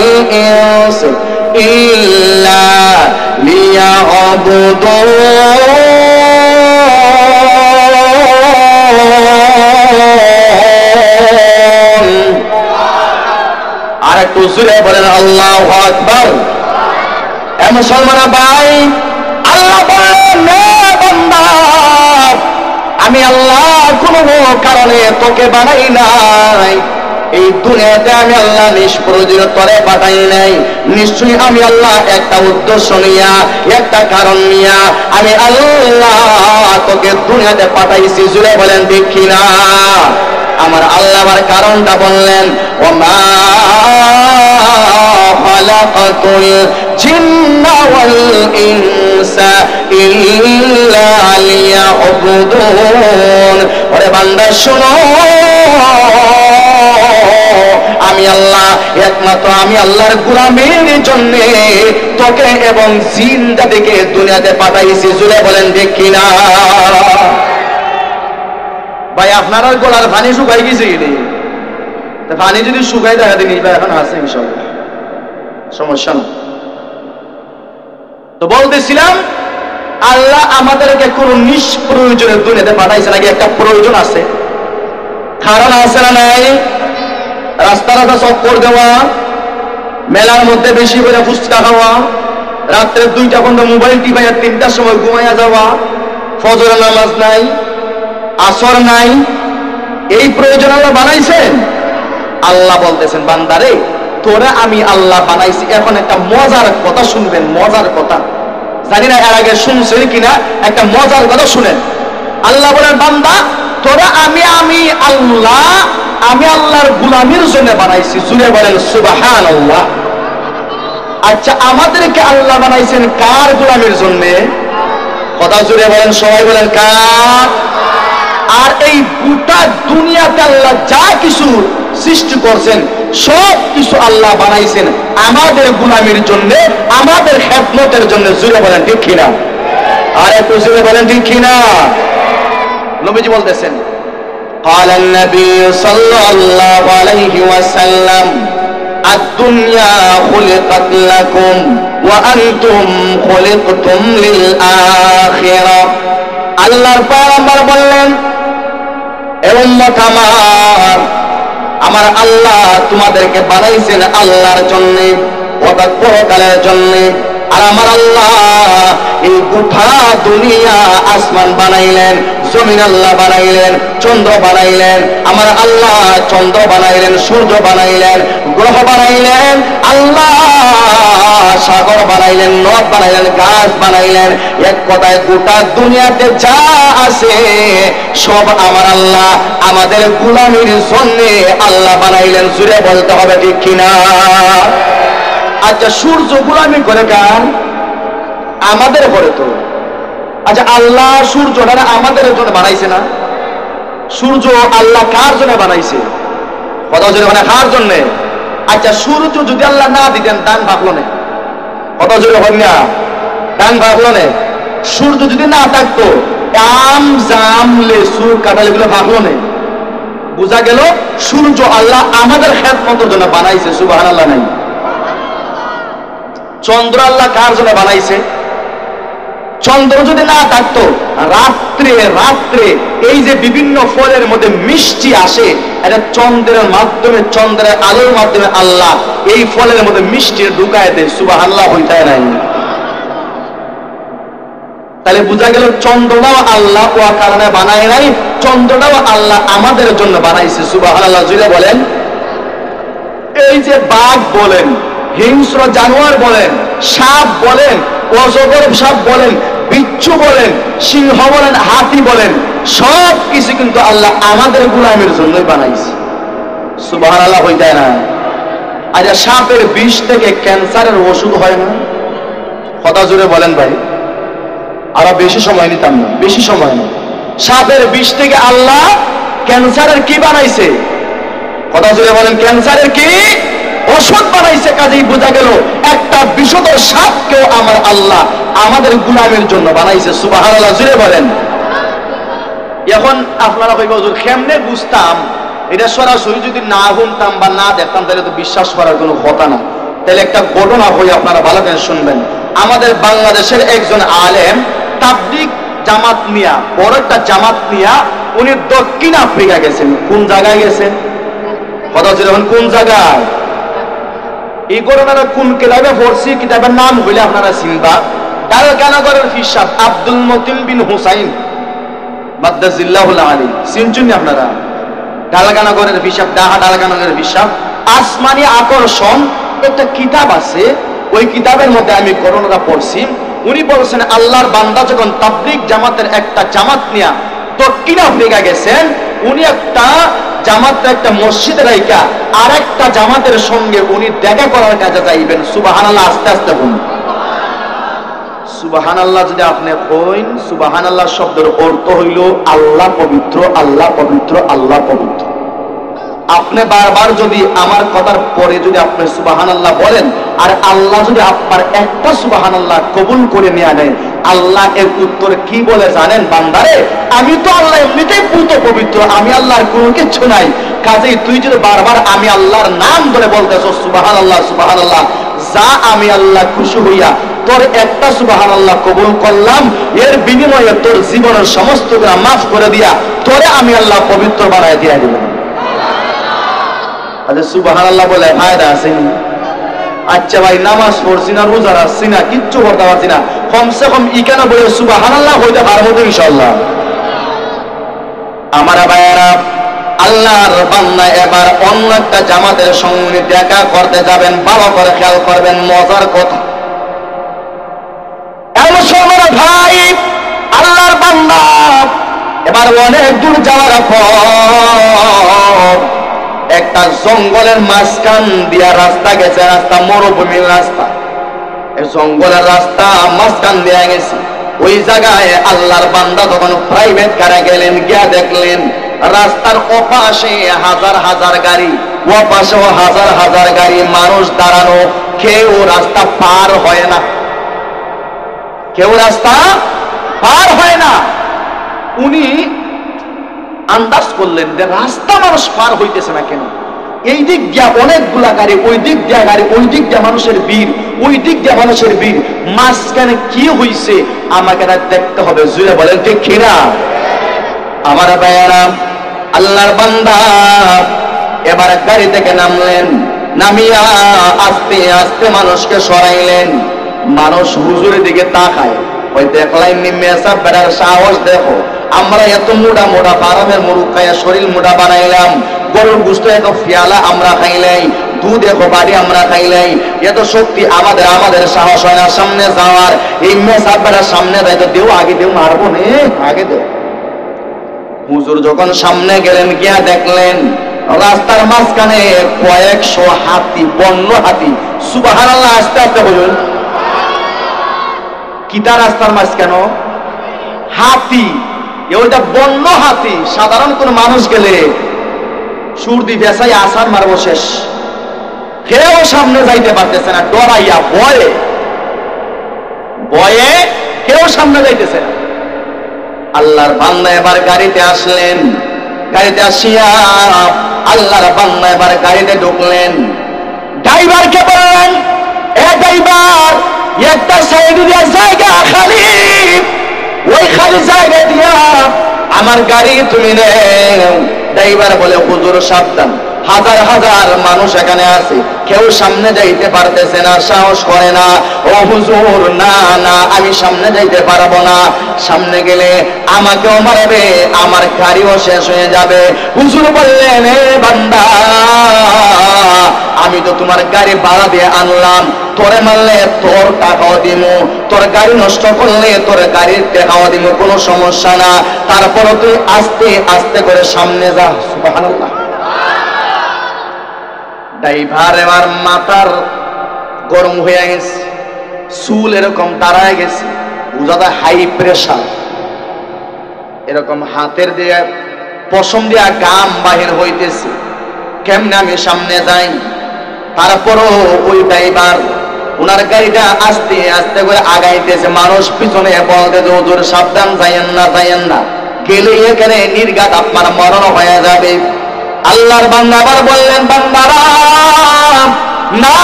Speaker 1: ইনস ইল্লা লিয়াবুদুন। আর একটু জোরে বলেন আল্লাহু আকবার। এ মুসলমান ভাই, আল্লাহ বলেন, বান্দা, আমি আল্লাহ কোনো কারণে তোকে বানাই নাই। এই দুনিয়াতে আমি আল্লাহ নিষ্প্রয়োজনে তরে পাঠাই নাই। নিশ্চয়ই আমি আল্লাহ একটা উদ্দেশ্য নিয়া, একটা কারণ নিয়া আমি আল্লাহ তোকে দুনিয়াতে পাঠাইছি। জুড়ে বলেন, দেখি না? আমার আল্লাহ আমার কারণটা বললেন, ওমা খালাকাতুল জিন্না ওয়াল ইনসা ইল্লা লিয়াবুদুন। ওরে বান্দা শোনো, আমি আল্লাহ একমাত্র আমি আল্লাহর গোলামির জন্য তোকে এবং জিন জাতিকে দুনিয়াতে পাঠাইছি। জুড়ে বলেন, দেখি না? ভাই, আপনারা গোলার পানি শুকাই গেছে, পানি যদি শুকাই দেখা দিন, এখন আছে ইনশাআল্লাহ, সমস্যা না। তো বলতেছিলাম, আল্লাহ আমাদেরকে কোন নিষ্প্রয়োজনে দুনিয়াতে পাঠাইছে নাকি? একটা প্রয়োজন আছে, কারণ আছে না নাই? রাস্তা রাস্তা চক্কর দেওয়া, মেলার মধ্যে বেশি করে ফুচকা খাওয়া, রাত্রে 2টা পর্যন্ত মোবাইল টিপাইয়া 3টার সময় ঘুমাইয়া যাওয়া, ফজরের নামাজ নাই, আসর নাই, এই প্রয়োজন আল্লাহ বানাইছেন। আল্লাহ বলতেছেন, বান্দারে, তোরা আমি আল্লাহ বানাইছি। এখন একটা মজার কথা শুনবেন, মজার কথা, জানি না এর আগে শুনছেন কিনা, একটা মজার কথা শুনেন। আল্লাহ বলেন, বান্দা, তোরা আমি আল্লাহ, আমি আল্লাহর গোলামির জন্য বানাইছি। জুড়ে বলেন সুবহানাল্লাহ। আচ্ছা, আমাদেরকে আল্লাহ বানাইছেন কার গোলামির জন্য? কথা জুড়ে বলেন, সবাই বলেন, কার? আর এই গোটা দুনিয়াতে আল্লাহ যা কিছু সৃষ্টি করছেন, সব কিছু আল্লাহ বানাইছেন আমাদের গোলামির জন্য, আমাদের খেদমতের জন্য। জুড়ে বলেন, ঠিক কিনা? আর একটু জুড়ে বলেন, ঠিক কিনা? নবীজি বলতেছেন, قال النبي صلى الله عليه وسلم الدنيا خلقت لكم ওয়া আনতুম খুলিকতুম লিল আখিরাহ। আল্লাহর পয়গম্বর বললেন, এ উম্মত আমার আল্লাহ তোমাদেরকে বানাইছেন আল্লাহর জন্য, অর্থাৎ পরকালের জন্য। আর আমার আল্লাহ এই গোটা দুনিয়া, আসমান বানাইলেন, জমিন আল্লাহ বানাইলেন, চন্দ্র বানাইলেন, আমার আল্লাহ চন্দ্র বানাইলেন, সূর্য বানাইলেন, গ্রহ বানাইলেন, আল্লাহ সাগর বানাইলেন, নদ বানাইলেন, গাছ বানাইলেন। এক কথায় গোটা দুনিয়াতে যা আছে সব আমার আল্লাহ আমাদের গোলামির জন্য আল্লাহ বানাইলেন। জুড়ে বলতে হবে ঠিক কিনা? আচ্ছা, সূর্য গোলামি করে কার? আমাদের করে তো। আচ্ছা, আল্লাহ সূর্যটা আমাদের জন্য বানাইছে না? সূর্য আল্লাহ কার জন্য বানাইছে? কথা জোরে মানে কার জন্য? আচ্ছা, সূর্য যদি আল্লাহ না দিতেন দান ভাবলো না? কথা জোরে হয় না? দান ভাবলো না? সূর্য যদি না থাকতো আম জাম লেসু কাঁঠাল এগুলো ভাবলো না? বোঝা গেল সূর্য আল্লাহ আমাদের খেদমতের জন্য বানাইছে। সুবহানাল্লাহ নাই? চন্দ্র আল্লাহ কার জন্য বানাইছে? চন্দ্র যদি না থাকতো রাত্রে রাত্রে এই যে বিভিন্ন ফলের মধ্যে মিষ্টি আসে, এটা চন্দ্রের মাধ্যমে, চন্দ্রের আলোর মাধ্যমে আল্লাহ এই ফলের মধ্যে মিষ্টি ঢুকায় দেয়। সুবহানাল্লাহ হইতায় নাই? তাহলে বোঝা গেল চন্দ্রটাও আল্লাহ ও কারণে বানায় নাই, চন্দ্রটাও আল্লাহ আমাদের জন্য বানাইছে। সুবহানাল্লাহ জুড়ে বলেন। এই যে বাঘ বলেন, হিংস্র জানোয়ার বলেন, সাপ বলেন, অজগর সাপ বলেন, বিচ্ছু বলেন, সিংহ বলেন, হাতি বলেন, সব কিছু কিন্তু আল্লাহ আমাদের গোলামের জন্যই বানাইছে। সুবহানাল্লাহ হয়ে যায় না? আচ্ছা, সাপের বিষ থেকে ক্যান্সারের ওষুধ হয় না? কথা জুড়ে বলেন ভাই। আরো বেশি সময় নিতাম না, বেশি সময় না। সাপের বিষ থেকে আল্লাহ ক্যান্সারের কি বানাইছে? কথা জুড়ে বলেন, ক্যান্সারের কি ওষুধ বানাইছে। কাজেই বোঝা গেল একটা বিষধর সাপকেও আমার আল্লাহ আমাদের গোলামের জন্য বানাইছে। সুবহানাল্লাহ জুড়ে বলেন। এখন আপনারা কইব হুজুর কেমনে বুঝতাম? এটা সরাসরি যদি না শুনতাম বা না দেখতাম তাহলে তো বিশ্বাস করার কোনো কথা না। তাহলে একটা ঘটনা হয়ে আপনারা ভালো করে শুনবেন। আমাদের বাংলাদেশের একজন আলেম তাবলীগ জামাত নিয়া, বড় একটা জামাত নিয়া উনি দক্ষিণ আফ্রিকা গেছেন। কোন জায়গায় গেছেন? কথা ছিল কোন জায়গায়? এই ঘটনাটা কোন কিতাবে পড়ছি, কিতাবের নাম হইলে আপনারা চিনবা। ডালকানগরের ফিসাব আব্দুল মতিন বিন হুসাইন বাদ্দাজিল্লাহুল আলী, চিনছেন আপনারা? ডালকানগরের ফিসাব, ডালকানগরের ফিসাব আসমানি আকর্ষণ একটা কিতাব আছে। ওই কিতাবের মধ্যে আমি ঘটনাটা পড়ছি। উনি বলছেন আল্লাহর বান্দা যখন তাবলীগ জামাতের একটা জামাত নিয়া দক্ষিণ আফ্রিকা গেছেন, উনি একটা জামাতের একটা মসজিদে রাইখা আর একটা জামাতের সঙ্গে উনি দেখা করার কাজে যাইবেন। সুবহানাল্লাহ, আস্তে আস্তে বলুন সুবহানাল্লাহ। যদি আপনি কইন সুবহানাল্লাহ শব্দের অর্থ হইল আল্লাহ পবিত্র, আল্লাহ পবিত্র, আল্লাহ পবিত্র। আপনি বারবার যদি আমার কথার পরে যদি আপনি সুবহানাল্লাহ বলেন আর আল্লাহ যদি আপনার একটা সুবহানাল্লাহ কবুল করে নিয়ে আনেন, আল্লাহ এর উত্তর কি বলে জানেন? বান্দারে, আমি তো আল্লাহ এমনিতেই পূত পবিত্র, আমি আল্লাহর কোনো কিছু নাই। কাজেই তুই যদি বারবার আমি আল্লাহর নাম ধরে বলতেছ সুবহানাল্লাহ সুবহানাল্লাহ, যা আমি আল্লাহ খুশি হইয়া তোর একটা সুবহানাল্লাহ কবুল করলাম, এর বিনিময়ে তোর জীবনের সমস্ত গুনাহ মাফ করে দিয়া তোরে আমি আল্লাহ পবিত্র বানায় দিয়া দিলাম। আচ্ছা, সুবহানাল্লাহ বলে ফায়দা আছে? আচ্ছা ভাই, নামাজ পড়ছি না, রোজা রাখছি না, কিচ্ছু করতে পারছি না, কমসে কম ইকানা বলে সুবহানাল্লাহ হইতে পারবো তো ইনশাআল্লাহ। আমার ভাইয়েরা, আল্লাহর বান্দা এবার অন্য একটা জামাতের সঙ্গে দেখা করতে যাবেন। ভালো করে খেয়াল করবেন, মজার কথা। ভাই, আল্লাহর বান্দা এবার অনেক দূর যাওয়ার পর একটা জঙ্গলের মাঝখান দিয়া রাস্তা গেছে। রাস্তা মরুভূমির রাস্তা, জঙ্গলের রাস্তা মাঝখান দিয়া গেছে। ওই জায়গায় আল্লাহর বান্দা তখন প্রাইভেট কারে গেলেন, গিয়া দেখলেন রাস্তার ওপাশে হাজার হাজার গাড়ি, ওপাশেও হাজার হাজার গাড়ি, মানুষ দাঁড়ানো, কেউ রাস্তা পার হয় না, কেউ রাস্তা পার হয় না। উনি আন্দাজ করলেন যে রাস্তা মানুষ পার হইতেছে না কেন? এই দিক দিয়া অনেকগুলা গাড়ি, ওই দিক দিয়া গাড়ি, ওই দিক দিয়া মানুষের ভিড়, ওই দিক দিয়ে মানুষের ভিড়, মাঝখানে কি হইছে আমাকে না দেখতে হবে। জুড়ে বলেন ঠিক কিনা? আমার ভাইয়েরা, আল্লাহর বান্দা এবার গাড়ি থেকে নামলেন, নামিয়া আস্তে আস্তে মানুষকে সরাইলেন। মানুষ হুজুরের দিকে তাকায়, ওই দেখলাম মেসাব বেড়ার সাহস দেখো, আমরা এত মোটা মোটা বারামের মুরুখ খাইয়া শরীর মোটা বানাইলাম, গরুর গুস্ত এত ফিয়ালা আমরা খাইলাই, দুধ এত বাড়ি আমরা খাইলাই, এত শক্তি আমাদের আমাদের সাহস হয় না সামনে যাওয়ার। এই মেসাব বেড়ার সামনে যাই তো দেও, আগে দেও, মারবো নে, আগে দেও। হুজুর যখন সামনে গেলেন, গিয়া দেখলেন রাস্তার মাঝখানে কয়েকশো হাতি, বন্য হাতি। সুবহানাল্লাহ, আস্তে আস্তে বলুন। কিতা রাস্তার মাঝখানে হাতি, ওইটা বন্য হাতি। সাধারণ কোন মানুষ গেলে সুরদি বেসাই আসার মারবো শেষ, কেউ সামনে যাইতে পারতেছে না, ডরাইয়া ভয়ে ভয়ে কেউ সামনে যাইতেছে না। আল্লাহর বান্দা এবার গাড়িতে আসলেন, গাড়িতে আসিয়া আল্লাহর বান্দা এবার গাড়িতে ঢুকলেন। ড্রাইভারকে বললেন, এ ড্রাইভার, একটা সাইড দিয়া জায়গা খালি, ওই খালি জায়গা দিয়া আমার গাড়ি তুমি নেও। ড্রাইভার বলে, হুজুর সাবধান, হাজার হাজার মানুষ এখানে আছে, কেউ সামনে যাইতে পারতেছে না, সাহস করে না। ও হুজুর, না না, আমি সামনে যাইতে পারবো না, সামনে গেলে আমাকেও মারবে, আমার গাড়িও শেষ হয়ে যাবে। হুজুর বললেন, এ বান্দা, আমি তো তোমার গাড়ি ভাড়া দিয়ে আনলাম, তোরে মারলে তোর টাকাও দিব, তোর গাড়ি নষ্ট করলে তোর গাড়ির টাকাও দিব, কোনো সমস্যা না, তারপরও তুই আস্তে আস্তে করে সামনে যা। সুবহানাল্লাহ। ড্রাইভার এবার মাথার গরম হয়ে গেছে, চুল এরকম দাঁড়ায় গেছে, বুঝাতে হাই প্রেশার, এরকম হাতের দিয়ে পশম দিয়া গাম বাহির হইতেছে, কেমনে আমি সামনে যাই। তারপরও ওই ড্রাইভার ওনার গাড়িটা আস্তে আস্তে করে আগাইতেছে, মানুষ পিছনে বলতেছে, হুজুর সাবধান, যাইয়েন না, যাইয়েন না, গেলে এখানে নির্ঘাত আপনার মরণ হয়ে যাবে। আল্লাহর বান্দা আবার বললেন, বান্দারা না,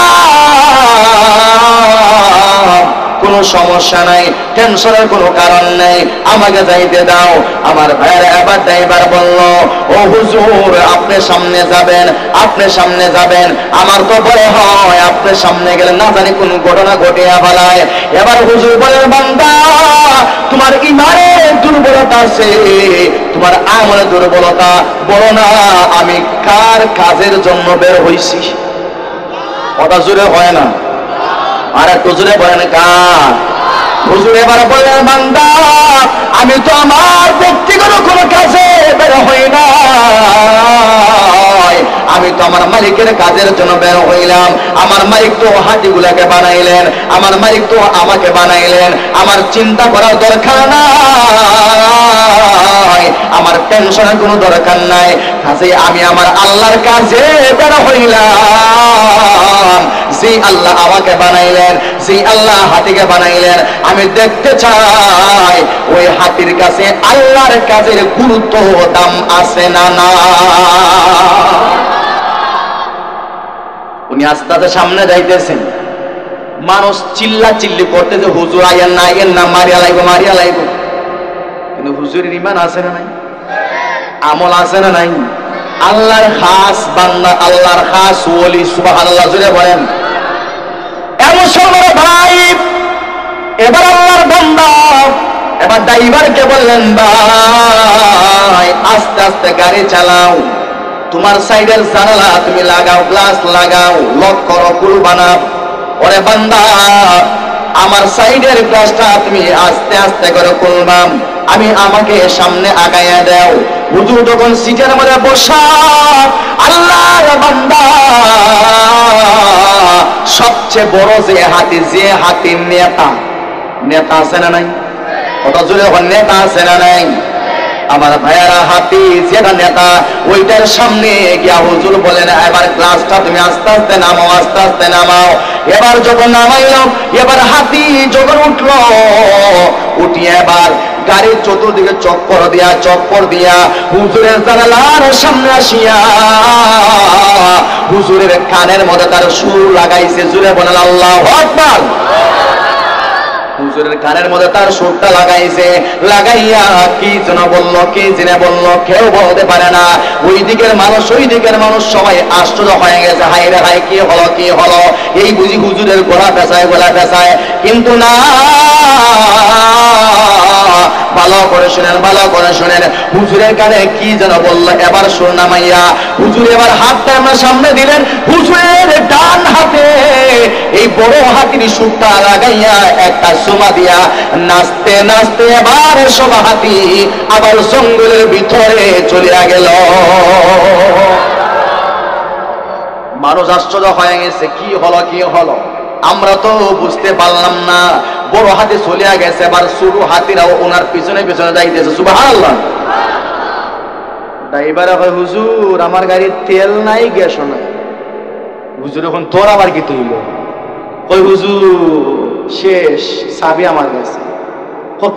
Speaker 1: কোনো সমস্যা নাই, টেনশনের কোনো কারণ নেই, আমাকে যাইতে দাও। আমার ভাইয়েরা, এবার ড্রাইভার বলল, ও হুজুর, আপনি সামনে যাবেন, আপনি সামনে যাবেন, আমার তো ভয় হয় আপনি সামনে গেলে না জানি কোন ঘটনা ঘটিয়া ফেলায়। এবার হুজুর বলেন, বান্দা, তোমার ইমানে দুর্বলতা আছে, তোমার আমলে দুর্বলতা, বলো না আমি কার কাজের জন্য বের হইছি। কথা জোরে হয় না, আর একটু জোরে বলেন কার। হুজুর এবার বললেন, বান্দা, আমি তো আমার ব্যক্তিগত কোনো কাজে বের হই না, আমি তো আমার মালিকের কাজের জন্য বের হইলাম। আমার মালিক তো হাতিগুলাকে বানাইলেন, আমার মালিক তো আমাকে বানাইলেন, আমার চিন্তা করার দরকার নাই, আমার টেনশনের কোনো দরকার নাই, কাজে আমি আমার আল্লাহর কাজে বের হইলাম। যে আল্লাহ আমাকে বানাইলেন, যে আল্লাহ হাতিকে বানাইলেন, আমি দেখতে চাই ওই হাতির কাছে আল্লাহর কাজের গুরুত্ব, দাম আছে না না। উনি আস্তে আস্তে সামনে যাইতেছেন, মানুষ চিল্লা চিল্লি করতেছে, হুজুর আইয়েন না, আইয়েন না, মারিয়া লাইব, মারিয়া লাইব। কিন্তু হুজুরের ইমান আছে না নাই? আমল আছে না নাই? আল্লাহর খাস বান্দা, আল্লাহর খাস ওলি। সুবহানাল্লাহ, জোরে বলেন। এমন সময় ভাই, এবার আল্লাহর বান্দা এবার ড্রাইভারকে বললেন, ভাই আস্তে আস্তে গাড়ি চালাও, তোমার সাইডের জানালা তুমি লাগাও, গ্লাস লাগাও, লক করো, কুল বানাও। ওরে বান্দা, আমার সাইডের গ্লাসটা তুমি আস্তে আস্তে করে খুলবাম, আমি আমাকে সামনে আগাইয়া দাও। হুজুর তখন সিটের মধ্যে বসা, আল্লাহর বান্দা সবচেয়ে বড় যে হাতির নেতা, নেতা আছে না নাই? কত জোরে নেতা আছে না নাই? আমার ভাইয়ারা, হাতি যেটা নেতা, ওইটার সামনে গিয়া হুজুর বলেন, এবার গ্লাসটা তুমি আস্তে আস্তে নামাও, আস্তে আস্তে নামাও। এবার যখন নামাইলাম, এবার হাতি যখন উঠলো, উঠিয়ে এবার গাড়ির চতুর্দিকে চক্কর দিয়া হুজুরের জানালার সামনে আসিয়া হুজুরের কানের মধ্যে তার সুর লাগাইছে। জুড়ে বলেন আল্লাহু আকবার। হুজুরের কানের মধ্যে তার সুরটা লাগাইছে, লাগাইয়া কি যেন বলল, কি জেনে বলল কেউ বলতে পারে না। ওই দিকের মানুষ সবাই আশ্চর্য হয়ে গেছে, হাই রে হাই, কি হলো কি হলো, এই বুঝি হুজুরের গলা পেঁচায়। কিন্তু না, ভালো করে শুনেন হুজুরের কানে কি যেন বলল। এবার সুর নামাইয়া হুজুর এবার হাতটা আমার সামনে দিলেন। হুজুরের ডান হাতে এই বড় হাতির সুরটা লাগাইয়া একটা সুমা দিয়া নাচতে নাচতে এবার সব হাতি আবার জঙ্গলের ভিতরে চলিয়া গেল। মানুষ আশ্চর্য হয়ে গেছে, কি হলো আমরা তো বুঝতে পারলাম না। বড় হাতি চলিয়া গেছে, এবার ছোট হাতিরাও ওনার পিছনে যাইতেছে। সুবহানাল্লাহ। ড্রাইভার কয়, হুজুর আমার গাড়ির তেল নাই, গ্যাস নাই। হুজুর এখন তোর আবার কি তৈল? কই হুজুর শেষ, চাবি আমার কাছে।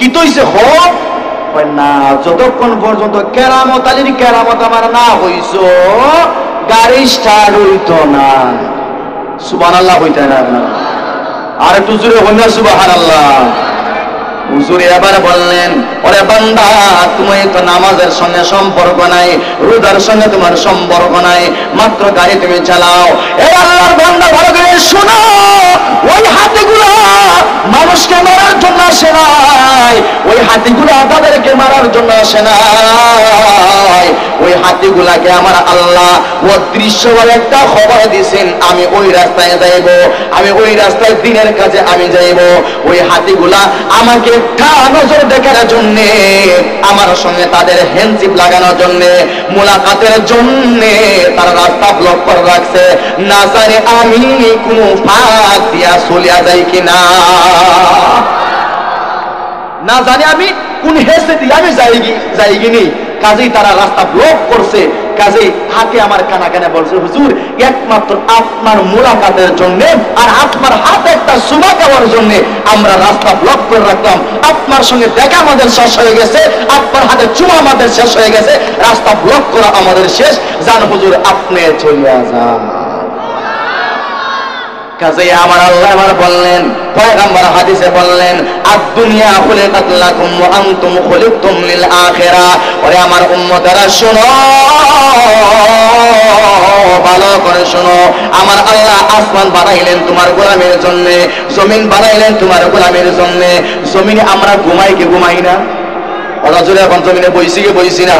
Speaker 1: কি তৈছে হয় না, যতক্ষণ পর্যন্ত কেরামত আলীর কেরামত আমার না হইছ গাড়ি স্টার্ট হইত না। সুবহানাল্লাহ হইতে না, আর একটু জোরে হই না সুবহানাল্লাহ। হুজুর এবার বললেন, ওরে বান্দা, তুমি তো নামাজের সঙ্গে সম্পর্ক নাই, রোজার সঙ্গে তোমার সম্পর্ক নাই, মাত্র গাড়ি তুমি চালাও। এ আল্লাহর বান্দা, ভালো করে শোনো, ওই হাতিগুলো মানুষকে মারার জন্য আসে নাই, ওই হাতিগুলো তাদেরকে মারার জন্য আসে নাই। ওই হাতিগুলাকে আমার আল্লাহ অদৃশ্যভাবে একটা খবর দিয়েছেন, আমি ওই রাস্তায় যাইব, আমি ওই রাস্তায় দিনের কাজে আমি যাইব। ওই হাতিগুলা আমাকে একটা নজর দেখার জন্য, আমার সঙ্গে তাদের হ্যান্ডশিপ লাগানোর জন্য, মোলাকাতের জন্য তারা রাস্তা ব্লক করে রাখছে। না জানি আমি কোন ফাঁক দিয়া চলিয়া যাই কিনা, না জানি আমি কোন হেসে দিয়ে আমি যাইগিনি। কাজেই তারা রাস্তা ব্লক করছে। কাজেই হাতে আমার কানে বলছে, হুজুর একমাত্র আপনার মোলাকাতের জন্য আর আপনার হাতে একটা সুমা দেওয়ার জন্য আমরা রাস্তা ব্লক করে রাখলাম। আপনার সঙ্গে দেখা আমাদের শেষ হয়ে গেছে, আপনার হাতে চুমা আমাদের শেষ হয়ে গেছে, রাস্তা ব্লক করা আমাদের শেষ। জান হুজুর আপনি চলিয়া যান। কাজেই আমার আল্লাহ আমার বললেন, পয়গম্বর হাদিসে বললেন, আদ-দুনিয়া খুলিকাত লাকুম ওয়া আনতুম খুলিকতুম লিল আখিরাহ। ওরে আমার উম্মতেরা শোনো, ভালো করে শোনো, আমার আল্লাহ আসমান বানাইলেন তোমার গোলামের জন্য, জমিন বানাইলেন তোমার গোলামের জন্য। জমিনে আমরা ঘুমাই না, ওরা জোরে এখন জমিনে বইছি না।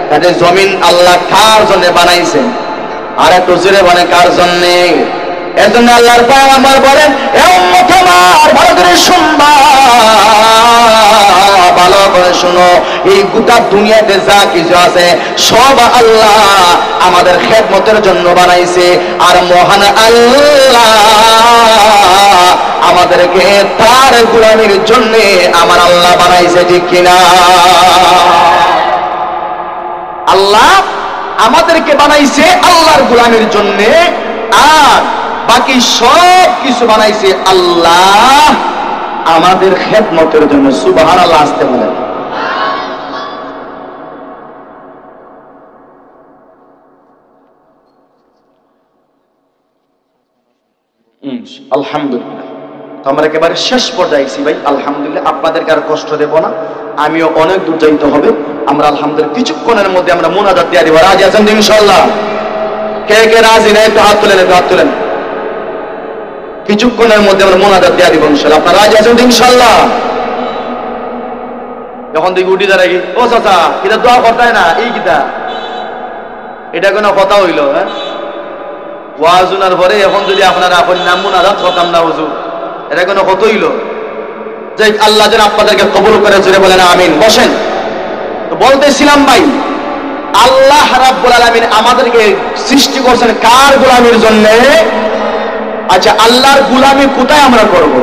Speaker 1: তাহলে জমিন আল্লাহ কার জন্য বানাইছেন? আর একটু জোরে বলে কার জন্য? এজন্য আল্লাহর পয়গম্বর বলেন, এ উম্মত আমার ভালো করে শুনবা, ভালো করে শুনো, এই গোটা দুনিয়াতে যা কিছু আছে সব আল্লাহ আমাদের খেদমতের জন্য বানাইছে। আর মহান আল্লাহ আমাদেরকে তার গোলামির জন্য আমার আল্লাহ বানাইছে, ঠিক কিনা? আল্লাহ আমাদেরকে বানাইছে আল্লাহর গোলামির জন্য, আর বাকি সব কিছু বানাইছে আল্লাহ আমাদের খেদমতের জন্য। সুবহানাল্লাহ। আসতে বলেন। আলহামদুলিল্লাহ। তো আমরা একেবারে শেষ পর্যায়ে আইছি ভাই, আলহামদুলিল্লাহ। আপনাদেরকে আর কষ্ট দেব না, আমিও অনেক দূর যাইতে হবে। আমরা আলহামদুলিল্লাহ কিছুক্ষণের মধ্যে আমরা মুনাজাত দিয়ে দিব। রাজি আছেন ইনশাআল্লাহ? কে কে রাজি নেই একটু হাত তুলেন। কিছুক্ষণের মধ্যে আমরা মুনাজাত দিয়ে দিব ইনশাআল্লাহ। আপনারা রাজি আছেন ইনশাআল্লাহ? যখন দেখি উঠি দাঁড়াই, ও চাচা এটা দোয়া করতাই না, এই কিতা এটা কোনো কথা হইল? হ্যাঁ, ওয়াজুনার পরে এখন যদি আপনারা আপনি নাম মুনাজাত করতাম না হুজুর, এটা কোনো কথা হইল? যে আল্লাহ যেন আপনাদেরকে কবুল করে, জোরে বলেন আমিন। বসেন। তো বলতেছিলাম ভাই, আল্লাহ রাব্বুল আলামিন আমাদেরকে সৃষ্টি করছেন কার গোলামির জন্য? আচ্ছা, আল্লাহর গোলামি কোথায় আমরা করব?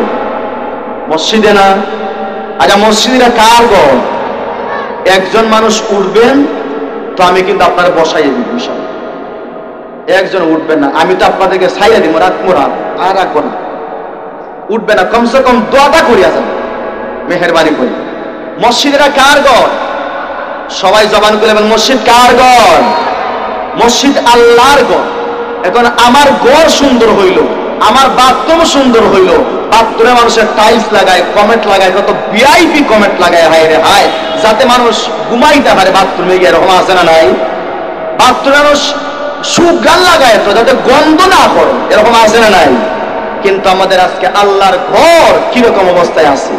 Speaker 1: মসজিদে না? আচ্ছা, মসজিদে কার ঘর? একজন মানুষ উঠবেন তো আমি কিন্তু আপনারা বসাইয়ে দিব ইনশাআল্লাহ। একজন উঠবেন না, আমি তো আপনাদেরকে ছাইয়া দিব, রাখবো না, আর রাখবো না। উঠবে না, কমসে কম দোয়াটা করিয়া যান, মেহেরবানি করে। মসজিদটা কার ঘর? সবাই জবান করে বলেন, মসজিদ কার ঘর? মসজিদ আল্লাহর ঘর। এখন আমার ঘর সুন্দর হইল, আমার বাথরুম সুন্দর হইল, বাথরুমে মানুষের টাইলস লাগায়, কমেন্ট লাগায়, কত ভিআইপি কমেন্ট লাগায়, হায় রে হায়, যাতে মানুষ ঘুমাইতে পারে বাথরুমে গিয়ে, এরকম আছে না নাই? বাথরুমে মানুষ সুগান লাগায় তো যাতে গন্ধ না করে, এরকম আছে না নাই? কিন্তু আমাদের আজকে আল্লাহর ঘর কিরকম অবস্থায় আছে,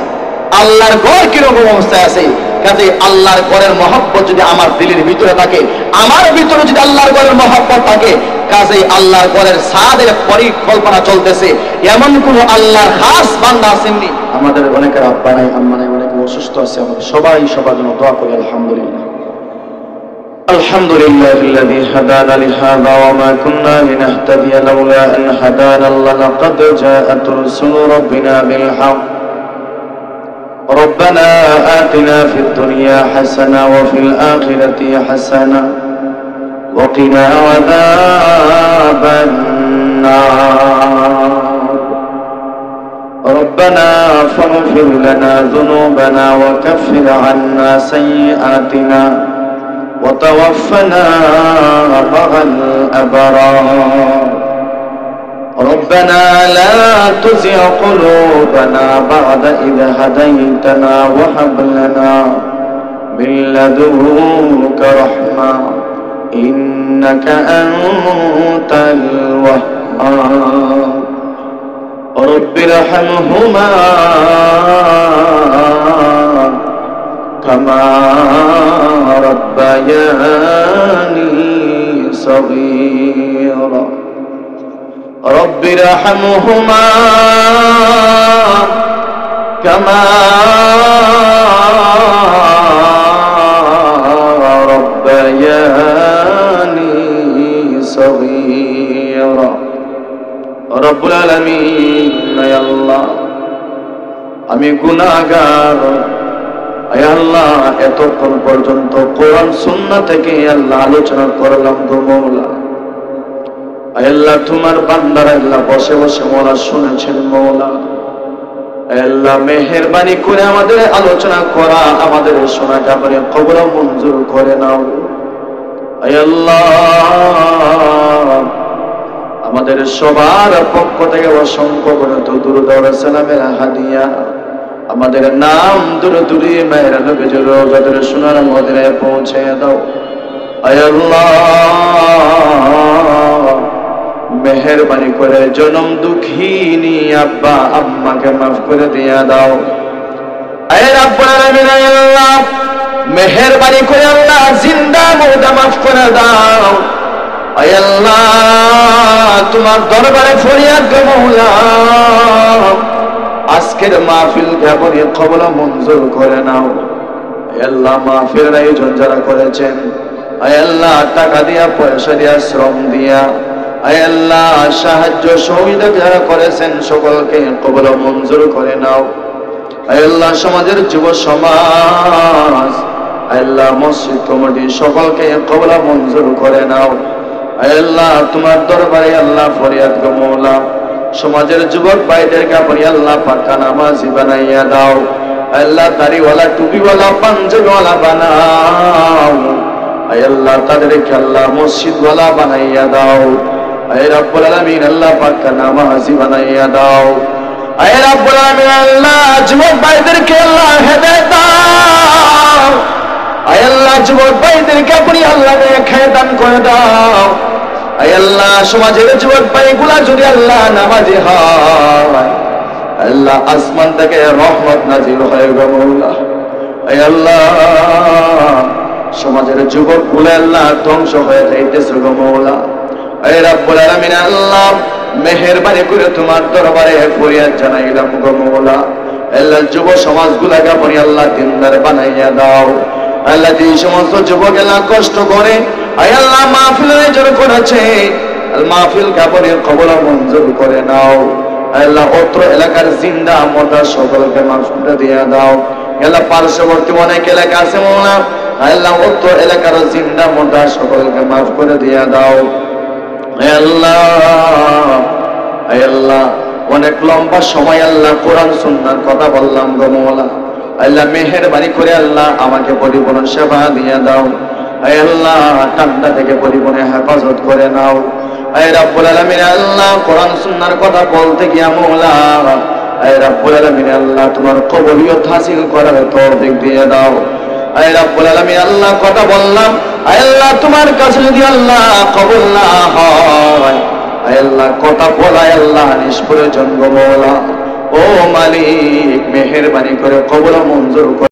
Speaker 1: আল্লাহর ঘর কিরকম অবস্থায় আছে। কাজে আল্লাহর ঘরের মহব্বত যদি আমার দিলের ভিতরে থাকে, আমার ভিতরে যদি আল্লাহর ঘরের মহব্বত থাকে, কাজে আল্লাহর ঘরের সাদের পরিকল্পনা চলতেছে। এমন কোন আল্লাহর খাস বান্দা আসেননি। আমাদের অনেকের আব্বা নাই, আম্মা নাই, অনেকে অসুস্থ আছে, আমাদের সবাই সবার জন্য দোয়া করি। আলহামদুলিল্লাহ, আলহামদুলিল্লাহিল্লাযী হাদানা লিহাযা ওয়া মা কুন্না লিনাহতাদিয়া লাউলা আন হাদানা আল্লাহ, লাকাদ জাআত রুসুলু রাব্বিনা বিল হক। ربنا آتنا في الدنيا حسنة وفي الآخرة حسنة وقنا عذاب النار. ربنا فاغفر لنا ذنوبنا وكفر عنا سيئاتنا وتوفنا مع الأبرار. ربنا لا تزغ قلوبنا بعد إذ هديتنا وهب لنا من لدنك رحمة إنك أنت الوهاب. رب ارحمهما كما ربياني صغيرا. رب ارحمهما كما ربياني صغيرا. رب العالمين يا الله আমি গুনাহগার, আয় আল্লাহ এতক্ষণ পর্যন্ত কোরআন সুন্নাহ থেকে আল্লাহ আলোচনা করলাম গো মওলা। আল্লাহ তোমার বান্দারা আল্লাহ বসে বসে মওলা শুনেছেন মওলা। আল্লাহ মেহেরবানি করে আমাদের আলোচনা করা, আমাদের শোনাটা আপনি কবুল মঞ্জুর করে নাও। আল্লাহ আমাদের সবার পক্ষ থেকে অসংখ্য গণিত দুরূদ ও সালামের হাদিয়া, আমাদের নাম দূরে দূরে মায়ের নবীর রওজার সোনার মদিনায় পৌঁছে দাও। আল্লাহ মেহেরবানি করে জনম দুঃখিনী আব্বা আম্মাকে মাফ করে দিয়া দাও। আয় রব্বুল আলামিন, আল্লাহ মেহেরবানি করে আল্লাহ জিন্দা মুর্দা মাফ করে দাও। আয় আল্লাহ তোমার দরবারে ফরিয়াদ গো মওলা, আজকের মাহফিল কেবলই কবুল মঞ্জুর করে নাও। আয় আল্লাহ মাহফিলের আয়োজন যারা করেছেন, আয় আল্লাহ টাকা দিয়া, পয়সা দিয়া, শ্রম দিয়া, আয় আল্লাহ সাহায্য সহযোগিতা যারা করেছেন সকলকে কবুল মঞ্জুর করে নাও। আয় আল্লাহ সমাজের যুব সমাজ, আয় আল্লাহ মসজিদ কমিটি সকলকে কবুল মঞ্জুর করে নাও। আয় আল্লাহ তোমার দরবারে আল্লাহ ফরিয়াদ গো মওলা, সমাজের যুবক ভাইদেরকে আপনি আল্লাহ পাক্কা নামাজি বানাইয়া দাও। আল্লাহ দাড়িওয়ালা, টুপিওয়ালা, পাঞ্জাবিওয়ালা বানাও। আয় আল্লাহ তাদেরকে আল্লাহ মসজিদওয়ালা বানাইয়া দাও। আয় রব্বুল আলামিন আল্লাহ পাক্কা নামাজি বানাইয়া দাও। আয় রব্বুল আলামিন আল্লাহ যুবক ভাইদেরকে আল্লাহ হেদায়েত দাও। আয় আল্লাহ যুবক ভাইদেরকে আপনি আল্লাহ নেখায় দান করে দাও। আয় আল্লাহ সমাজের যুবক ভাইগুলা যদি আল্লাহ নামাজি হয়, আল্লাহ আসমান থেকে রহমত নাজিল হয় গো মওলা। আয় আল্লাহ সমাজের যুবক গুলো আল্লাহ ধ্বংস হয়ে যাইতেছে গো মওলা। আয় রব্বুল আলামিন আল্লাহ মেহেরবানি করে তোমার দরবারে ফরিয়াদ জানাইলাম গো মওলা। আল্লাহ যুব সমাজগুলাকে আপনি আল্লাহ দিনদার বানাইয়া দাও। আল্লাহ যে সমস্ত যুবক আল্লাহ কষ্ট করে আয় আল্লাহ মাহফিলের আয়োজন করেছে, মাহফিল কাপড়ে কবুল মঞ্জুর করে নাও। আল্লাহ অত্র এলাকার জিন্দা মোটা সকলকে মাফ করে দিয়ে দাও। আল্লাহ পার্শ্ববর্তী অনেক এলাকা আছে মওলা, আল্লাহ অত্র এলাকার জিন্দা মোটা সকলকে মাফ করে দিয়ে দাও। আল্লাহ অনেক লম্বা সময় আল্লাহ কোরআন সুন্নাহর কথা বললাম গো মওলা। আল্লাহ মেহেরবানি করে আল্লাহ আমাকে পরিপূর্ণ সেবা দিয়ে দাও। আয় আল্লাহ ঠান্ডা থেকে পরিপূর্ণ হেফাজত করে নাও। আয় রাব্বুল আলামিন আল্লাহ কোরআন সুন্নাহর কথা বলতে গিয়া মওলা আয় রাব্বুল আলামিন আল্লাহ তোমার কবুলিয়ত হাসিল করার তৌফিক দিয়ে দাও। আয় রাব্বুল আলামিন আল্লাহ কথা বললাম আয় আল্লাহ তোমার কাছে যদি আল্লাহ কবুল না হয় আয় আল্লাহ কথা বলায় আল্লাহ নিষ্প্রয়োজন গো মওলা। ও মালিক মেহেরবানি করে কবুল মঞ্জুর